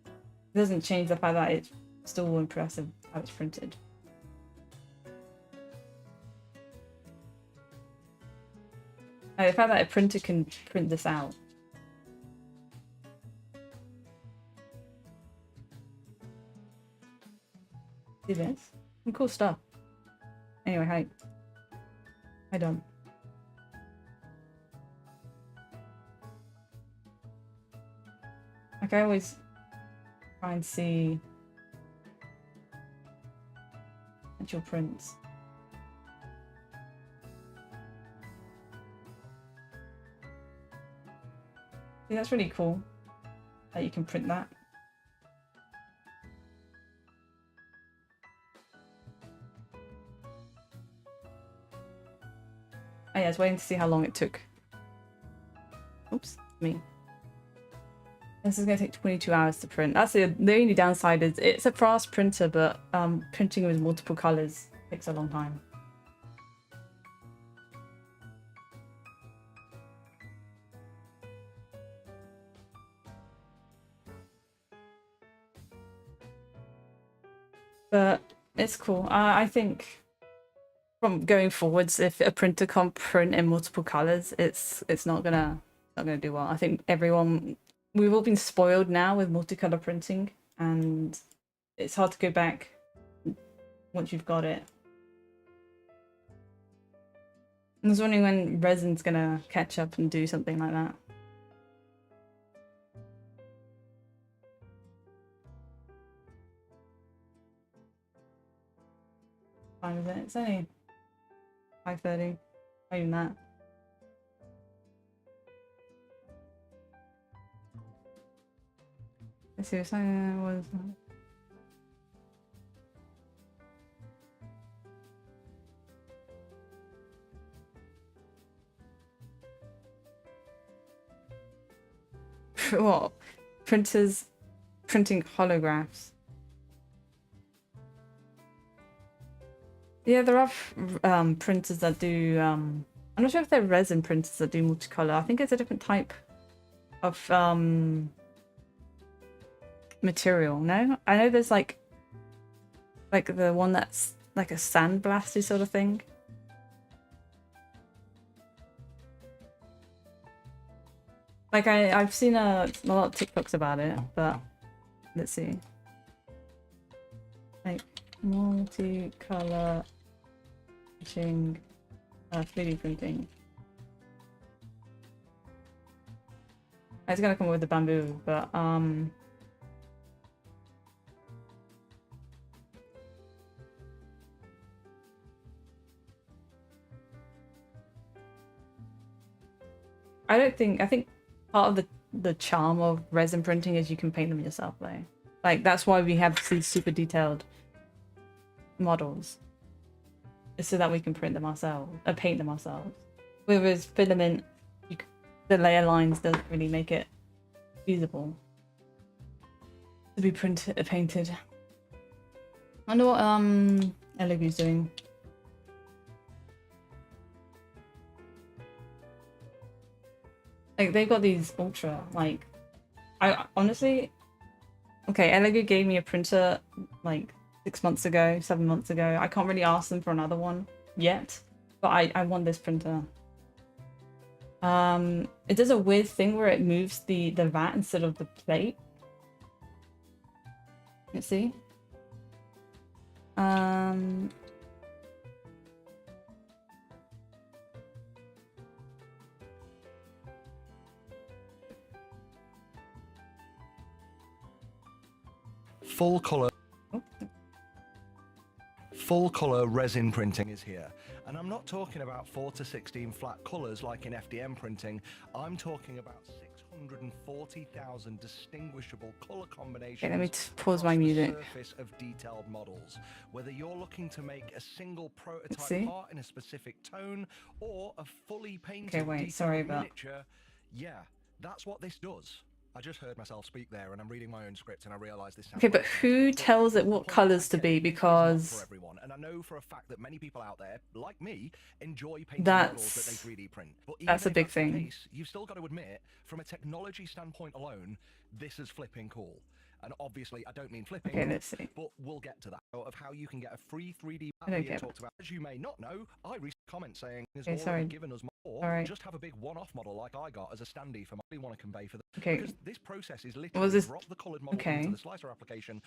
it doesn't change the fact that it's still impressive how it's printed. The fact that a printer can print this out. See this? Some cool stuff. Anyway, hi. Hi, Dom. Like I always try and see actual prints. See, that's really cool that you can print that. Oh yeah, I was waiting to see how long it took. Oops, me. This is going to take 22 hours to print. That's the only downside is it's a fast printer, but printing with multiple colors takes a long time. But it's cool. I think from going forwards, if a printer can't print in multiple colors, it's not gonna do well. I think we've all been spoiled now with multicolor printing, and it's hard to go back once you've got it. I was wondering when resin's gonna catch up and do something like that. Fine with it. It's only 5:30. Not even that. Let's see if something was. What? Printers printing holographs. Yeah, there are printers that do. I'm not sure if they're resin printers that do multicolor. I think it's a different type of material. No, I know there's like the one that's like a sandblasty sort of thing. Like I've seen a lot of TikToks about it, but let's see. Like multicolor etching 3D printing. It's gonna come with the bamboo, but I think part of the charm of resin printing is you can paint them yourself though. Like that's why we have these super detailed models. It's so that we can print them ourselves, paint them ourselves. Whereas filament, the layer lines doesn't really make it feasible to be painted. I wonder what Elegoo's doing. Like they've got these ultra, like I honestly, okay, Elegoo gave me a printer like 6 months ago, 7 months ago. I can't really ask them for another one yet, but I want this printer. It does a weird thing where it moves the vat instead of the plate. Let's see. Full color resin printing is here. And I'm not talking about 4 to 16 flat colors like in FDM printing. I'm talking about 640,000 distinguishable color combinations. Okay, let me pause my music. Surface of detailed models. Whether you're looking to make a single prototype part in a specific tone or a fully painted miniature, yeah, that's what this does. I just heard myself speak there, and I'm reading my own script, and I realize this. Okay, but who tells it what colors to be? Because for everyone, and I know for a fact that many people out there, like me, enjoy painting models that they 3D print. But that's a big thing. You've still got to admit, from a technology standpoint alone, this is flipping cool. And obviously, I don't mean flipping. Okay, let's see. But we'll get to that. Of how you can get a free 3D map talked about. As you may not know, I recently comment saying has already given us more. Just have a big one-off model like I got as a standee for my want to convey for the because this process is literally drop the colored model into the slicer application.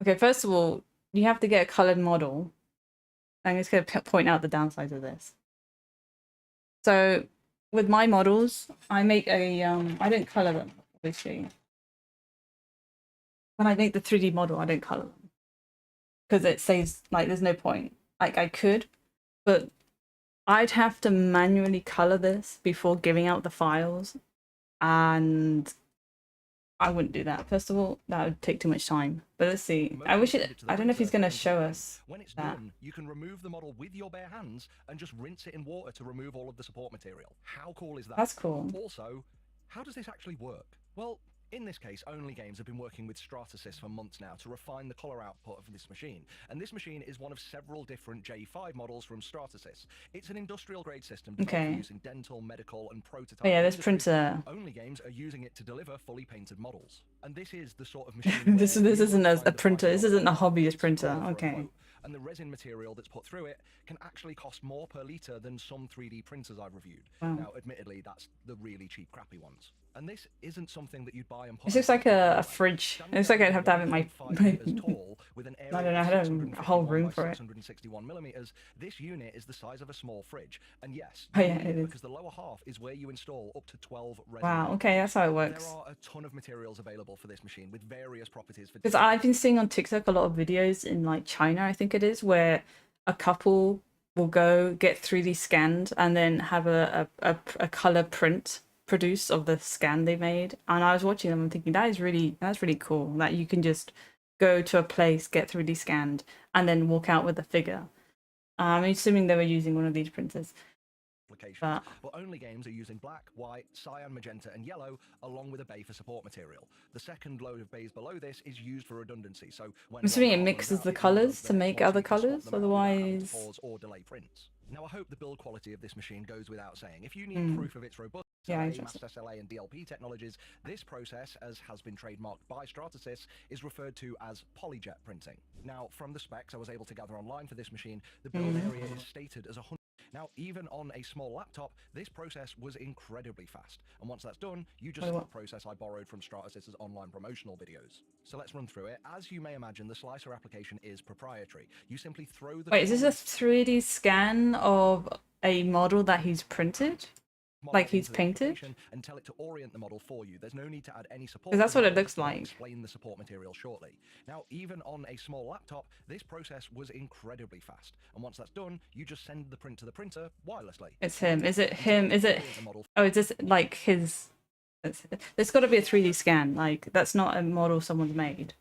Okay, first of all, you have to get a colored model. I'm just going to point out the downsides of this. So with my models, I make a I don't color them obviously. When I make the 3D model, I don't color them because it saves, like, there's no point. Like, I could, but I'd have to manually color this before giving out the files, and I wouldn't do that. First of all, that would take too much time. But let's see. I don't know if he's going to show us when it's done, you can remove the model with your bare hands and just rinse it in water to remove all of the support material. How cool is that? That's cool. Also, how does this actually work? Well, in this case, Only Games have been working with Stratasys for months now to refine the color output of this machine. And this machine is one of several different J5 models from Stratasys. It's an industrial grade system developed using dental, medical, and prototype. Oh yeah, this printer. Only Games are using it to deliver fully painted models. And this is the sort of machine this isn't a printer. This isn't a hobbyist printer. Okay. And the resin material that's put through it can actually cost more per litre than some 3D printers I've reviewed. Now, admittedly, that's the really cheap, crappy ones. And this isn't something that you'd buy and put. This looks like a fridge. It looks like I'd have to have it in my I don't know, I had a whole room for it. 661 millimeters. This unit is the size of a small fridge. And yes, it is. Because the lower half is where you install up to 12 resin. Wow, okay, that's how it works. There are a ton of materials available for this machine with various properties. Because I've been seeing on TikTok a lot of videos in like China, I think it is, where a couple will go get 3D scanned and then have a color print produced of the scan they made. And I was watching them and thinking that's really cool that you can just go to a place, get 3D scanned, and then walk out with a figure. I'm assuming they were using one of these printers. But Only Games are using black, white, cyan, magenta, and yellow, along with a bay for support material. The second load of bays below this is used for redundancy. So when I'm assuming it mixes the colors to make other colors, otherwise. Pause or delay prints. Now, I hope the build quality of this machine goes without saying. If you need proof of its robust mass SLA and DLP technologies, this process, as has been trademarked by Stratasys, is referred to as polyjet printing. Now, from the specs I was able to gather online for this machine, the build area is stated as 100. Now, even on a small laptop, this process was incredibly fast. And once that's done, you just see the process I borrowed from Stratasys' online promotional videos. So let's run through it. As you may imagine, the slicer application is proprietary. You simply throw the... Wait, is this a 3D scan of a model that he's printed, like he's painted, and tell it to orient the model for you. There's no need to add any support. Because that's what it looks like. Explain the support material shortly. Now, even on a small laptop, this process was incredibly fast. And once that's done, you just send the print to the printer wirelessly. It's him. Is it him? Is it? Oh, is this like his? There's got to be a 3D scan. Like that's not a model someone's made.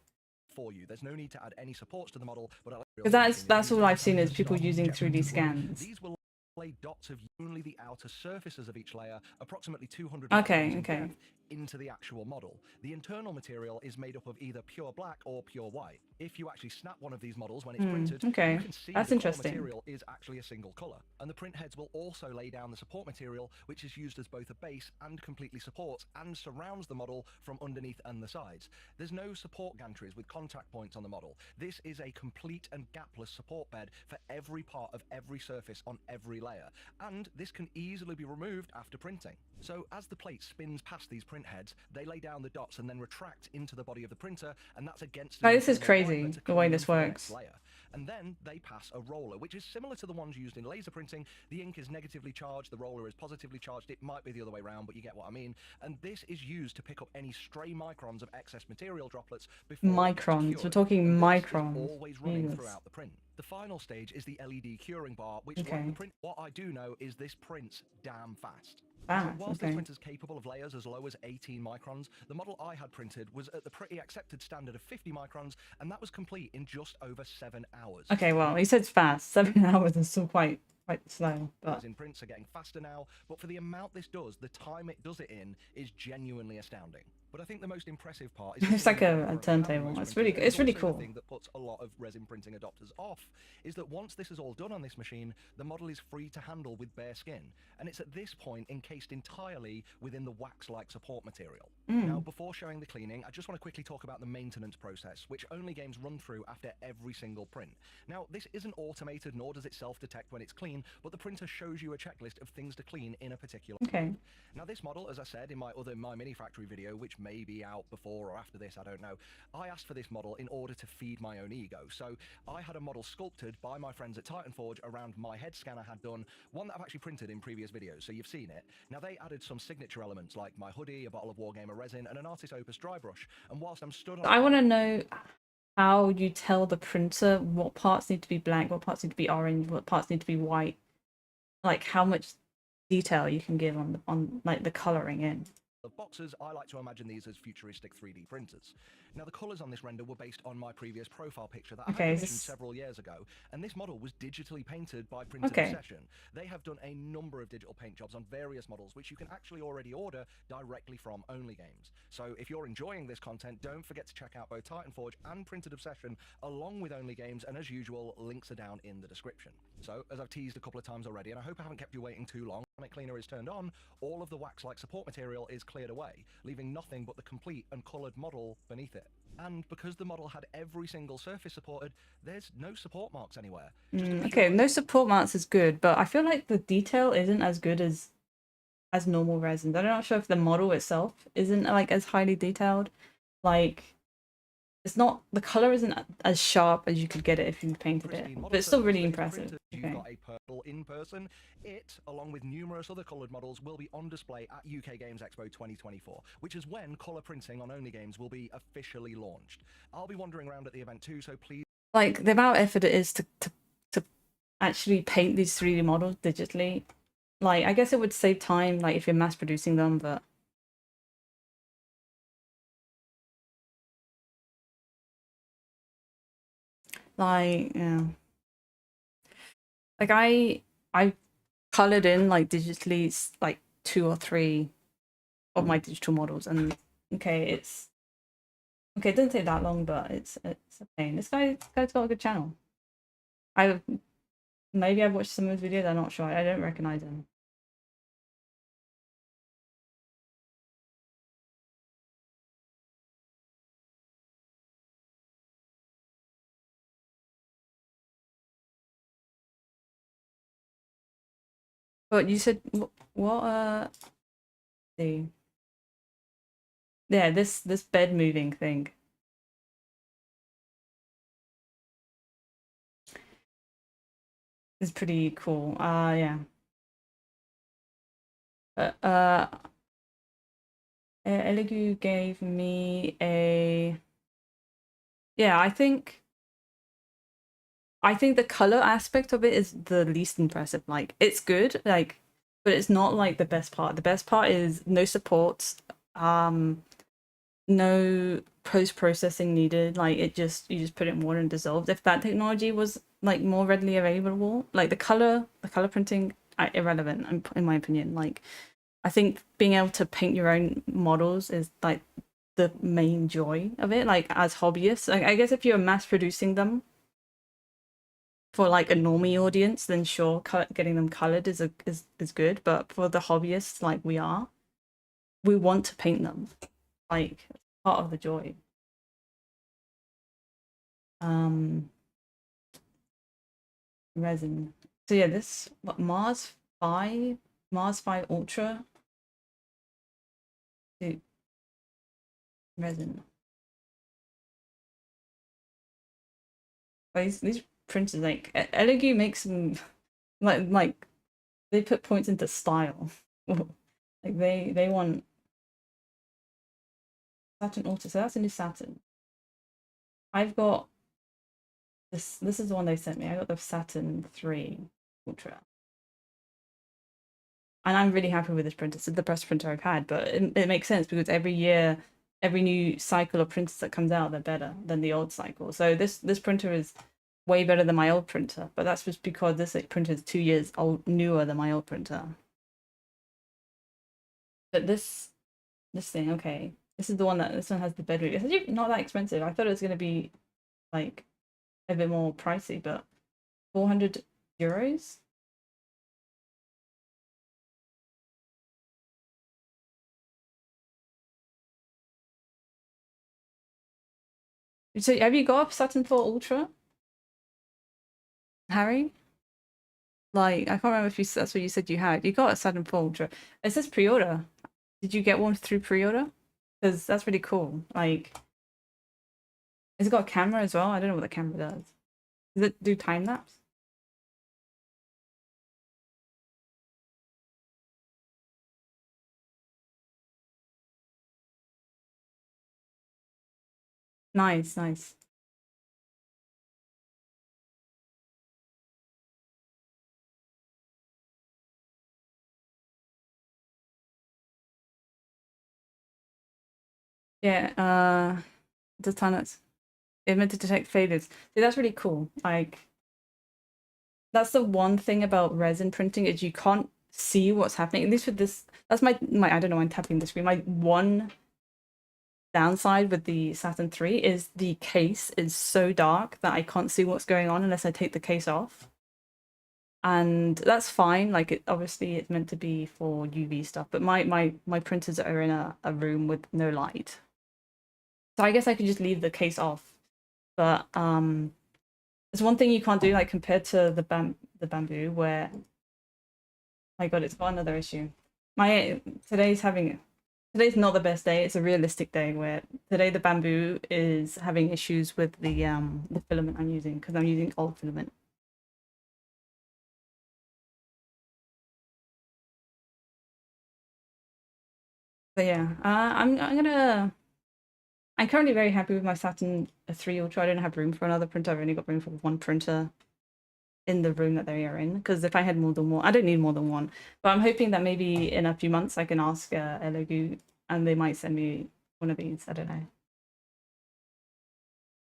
For you, there's no need to add any supports to the model. Because that's all I've seen is people using 3D scans. These will lay dots of only the outer surfaces of each layer, approximately 200 okay. into the actual model. The internal material is made up of either pure black or pure white. If you actually snap one of these models when it's printed, you can see that's the interesting. material is actually a single color. And the print heads will also lay down the support material, which is used as both a base and completely supports and surrounds the model from underneath and the sides. There's no support gantries with contact points on the model. This is a complete and gapless support bed for every part of every surface on every layer. And this can easily be removed after printing. So as the plate spins past these print heads, they lay down the dots and then retract into the body of the printer, and that's against this is crazy the way this works. And then they pass a roller, which is similar to the ones used in laser printing. The ink is negatively charged, the roller is positively charged. It might be the other way around, but you get what I mean. And this is used to pick up any stray microns of excess material droplets before microns. We're talking microns. Always running throughout the print. The final stage is the LED curing bar, which is the print. What I do know is this prints damn fast. Whilst this printer is capable of layers as low as 18 microns, the model I had printed was at the pretty accepted standard of 50 microns, and that was complete in just over 7 hours. Okay, well, he said fast. 7 hours is still quite slow. But in prints are getting faster now, but for the amount this does, the time it does it in is genuinely astounding. But I think the most impressive part is it's like a turntable. It's really cool. The thing that puts a lot of resin printing adopters off is that once this is all done on this machine, the model is free to handle with bare skin, and it's at this point encased entirely within the wax-like support material. Now, before showing the cleaning, I just want to quickly talk about the maintenance process, which only games run through after every single print. Now, this isn't automated, nor does it self-detect when it's clean, but the printer shows you a checklist of things to clean in a particular. Now, this model, as I said in my other MyMiniFactory video, which may be out before or after this, I don't know, I asked for this model in order to feed my own ego. So I had a model sculpted by my friends at Titanforge around my head scanner had done, one that I've actually printed in previous videos, so you've seen it. Now, they added some signature elements like my hoodie, a bottle of Wargamer resin, and an Artist Opus dry brush. And whilst I'm stood on... I want to know how you tell the printer what parts need to be black, what parts need to be orange, what parts need to be white. Like how much detail you can give on like the coloring in. Of boxes, I like to imagine these as futuristic 3D printers. Now, the colours on this render were based on my previous profile picture that I had mentioned several years ago, and this model was digitally painted by Printed Obsession. They have done a number of digital paint jobs on various models, which you can actually already order directly from Only Games. So if you're enjoying this content, don't forget to check out both Titanforge and Printed Obsession, along with Only Games, and as usual, links are down in the description. So, as I've teased a couple of times already, and I hope I haven't kept you waiting too long, when the cleaner is turned on, all of the wax-like support material is cleared away, leaving nothing but the complete and coloured model beneath it. And because the model had every single surface supported, there's no support marks anywhere. Okay, no support marks is good, but I feel like the detail isn't as good as normal resin. I'm not sure if the model itself isn't like as highly detailed. Like, it's not, the color isn't as sharp as you could get it if you painted it, but it's still really impressive. You've got a purple in person. It, along with numerous other coloured models, will be on display at UK Games Expo 2024, which is when colour printing on Only Games will be officially launched. I'll be wandering around at the event too, so please... Like, the amount of effort it is to actually paint these 3D models digitally, like, I guess it would save time, like, if you're mass producing them, but... Like, yeah. Like, I colored in, like, digitally, like, 2 or 3 of my digital models, and, okay, it didn't take that long, but it's a pain. This guy's got a good channel. Maybe I've watched some of his videos, I'm not sure. I don't recognize him. But you said what? See. Yeah, this bed moving thing. Is pretty cool. Yeah. Eligu gave me a, yeah, I think the color aspect of it is the least impressive. Like it's good, like, but it's not like the best part. The best part is no supports, no post-processing needed. Like it just, you just put it in water and dissolved. If that technology was like more readily available, like the color printing, irrelevant in my opinion. Like I think being able to paint your own models is like the main joy of it. Like as hobbyists, like I guess if you're mass producing them for like a normie audience, then sure, getting them colored is good. But for the hobbyists, like we want to paint them. Like it's part of the joy. Um, Resin. So yeah, this what, Mars 5 Ultra to resin. These printers, like Elegoo makes them like they put points into style. Like they want Saturn Ultra, so that's a new Saturn. I've got this is the one they sent me. I got the Saturn 3 Ultra. And I'm really happy with this printer. It's the best printer I've had, but it makes sense because every year, every new cycle of printers that comes out, they're better than the old cycle. So this printer is way better than my old printer, but that's just because this printer is 2 years old, newer than my old printer. But this thing, okay, this is the one this one has the bed read. It's actually not that expensive. I thought it was going to be like a bit more pricey, but 400 euros. So have you got a Saturn 4 Ultra, Harry? Like I can't remember if that's what you said you had. You got a Saturn 4 Ultra. It says pre-order. Did you get one through pre-order? Because that's really cool. Like, it's got a camera as well. I don't know what the camera does. Does it do time lapse? Nice, nice. Yeah, does time lapse. It meant to detect failures. See, that's really cool. Like, that's the one thing about resin printing is you can't see what's happening. At least with this, that's my I don't know, I'm tapping the screen. My one downside with the Saturn 3 is the case is so dark that I can't see what's going on unless I take the case off. And that's fine. Like it obviously it's meant to be for UV stuff, but my printers are in a room with no light. So I guess I could just leave the case off. But there's one thing you can't do, like compared to the bamboo, where my god, it's got another issue. My today's not the best day. It's a realistic day where today the bamboo is having issues with the filament I'm using because I'm using old filament. But yeah, I'm currently very happy with my Saturn 3 Ultra. I don't have room for another printer. I've only got room for one printer in the room that they are in. Because if I had more than one, I don't need more than one. But I'm hoping that maybe in a few months I can ask Elogu and they might send me one of these. I don't know.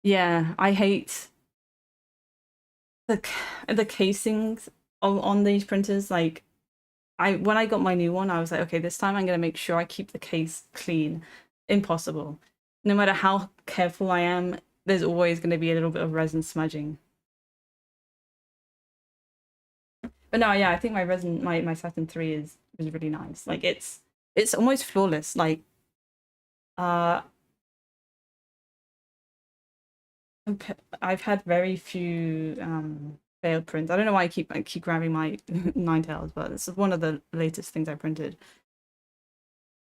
Yeah, I hate the the casings on these printers. Like when I got my new one, I was like, okay, this time I'm gonna make sure I keep the case clean. Impossible. No matter how careful I am, there's always gonna be a little bit of resin smudging. But no, yeah, I think my Saturn 3 is really nice. Like it's almost flawless. Like uh I've had very few failed prints. I don't know why I keep grabbing my Ninetales, but this is one of the latest things I printed.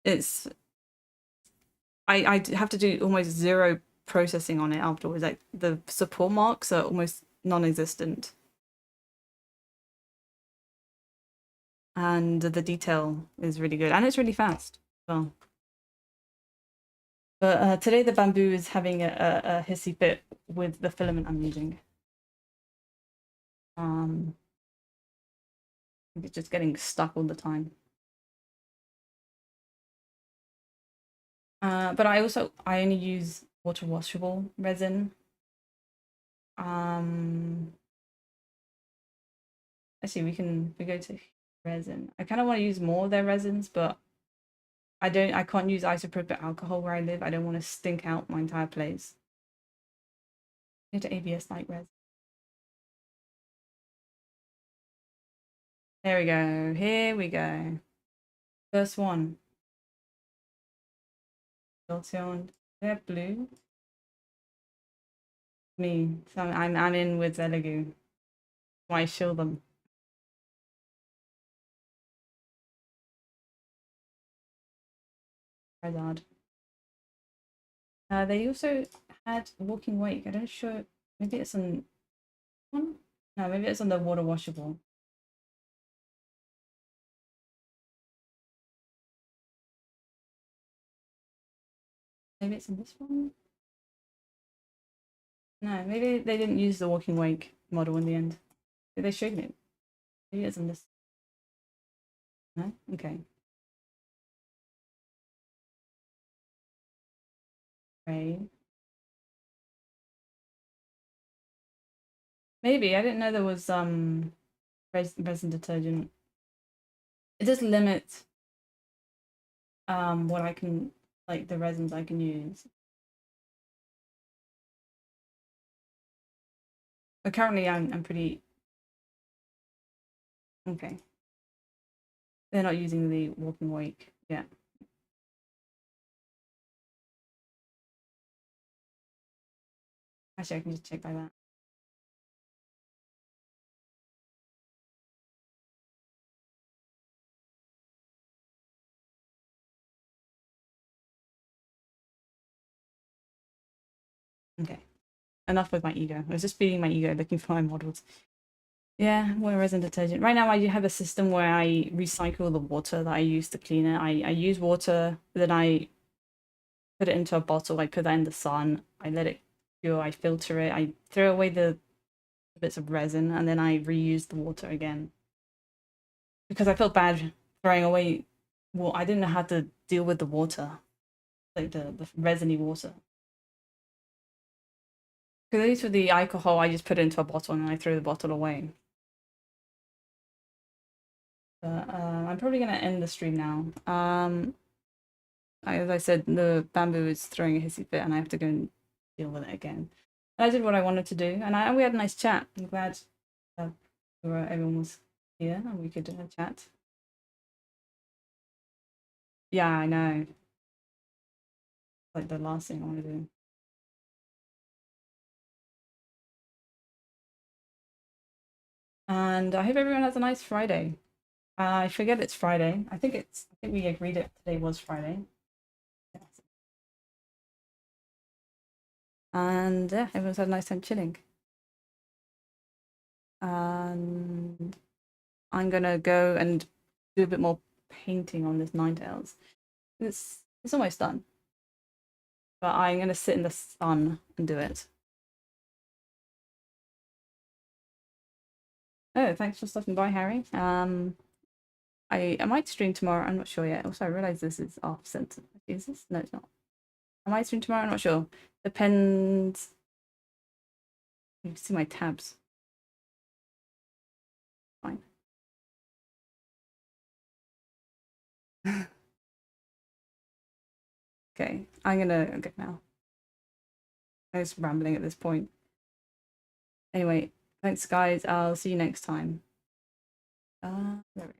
It's I have to do almost zero processing on it afterwards. Like the support marks are almost non-existent. and the detail is really good, and it's really fast as well. But today the bamboo is having a hissy fit with the filament I'm using. It's just getting stuck all the time. But I only use water washable resin. Actually, we go to resin. I kind of want to use more of their resins, but I can't use isopropyl alcohol where I live. I don't want to stink out my entire place. Go to ABS light resin. There we go. Here we go. First one. They're blue. Me. So I'm in with Zeligu. Why shield them? Charizard. They also had Walking Wake. I don't sure. Maybe it's on one. No, maybe it's on the water washable. Maybe it's in this one. No, maybe they didn't use the Walking Wake model in the end. Did they show me? Maybe it's in this. No? Okay. Right. Maybe. I didn't know there was resin detergent. It does limit what I can, like, the resins I can use. But currently I'm pretty okay. They're not using the Walking Wake yet. Actually, I can just check by that. Okay. Enough with my ego. I was just feeding my ego, looking for my models. Yeah, water resin detergent. Right now I have a system where I recycle the water that I use to clean it. I use water, then I put it into a bottle, I put that in the sun, I let it cure, I filter it, I throw away the bits of resin, and then I reuse the water again. Because I felt bad throwing away, well, I didn't know how to deal with the water, like the resiny water. Because at least with the alcohol, I just put it into a bottle and I throw the bottle away. But I'm probably going to end the stream now. As I said, the bamboo is throwing a hissy fit and I have to go and deal with it again. And I did what I wanted to do, and we had a nice chat. I'm glad everyone was here and we could chat. Yeah, I know. Like the last thing I want to do. And I hope everyone has a nice Friday. I forget it's Friday. I think we agreed it today was Friday. Yes. And yeah, everyone's had a nice time chilling. And I'm gonna go and do a bit more painting on this Ninetales. It's almost done. But I'm gonna sit in the sun and do it. Oh, thanks for stopping by, Harry. I might stream tomorrow. I'm not sure yet. Also, I realize this is off center. Is this? No, it's not. I might stream tomorrow. I'm not sure. Depends. You can see my tabs. Fine. Okay, I'm gonna go now. I was rambling at this point. Anyway, thanks, guys. I'll see you next time. There we go.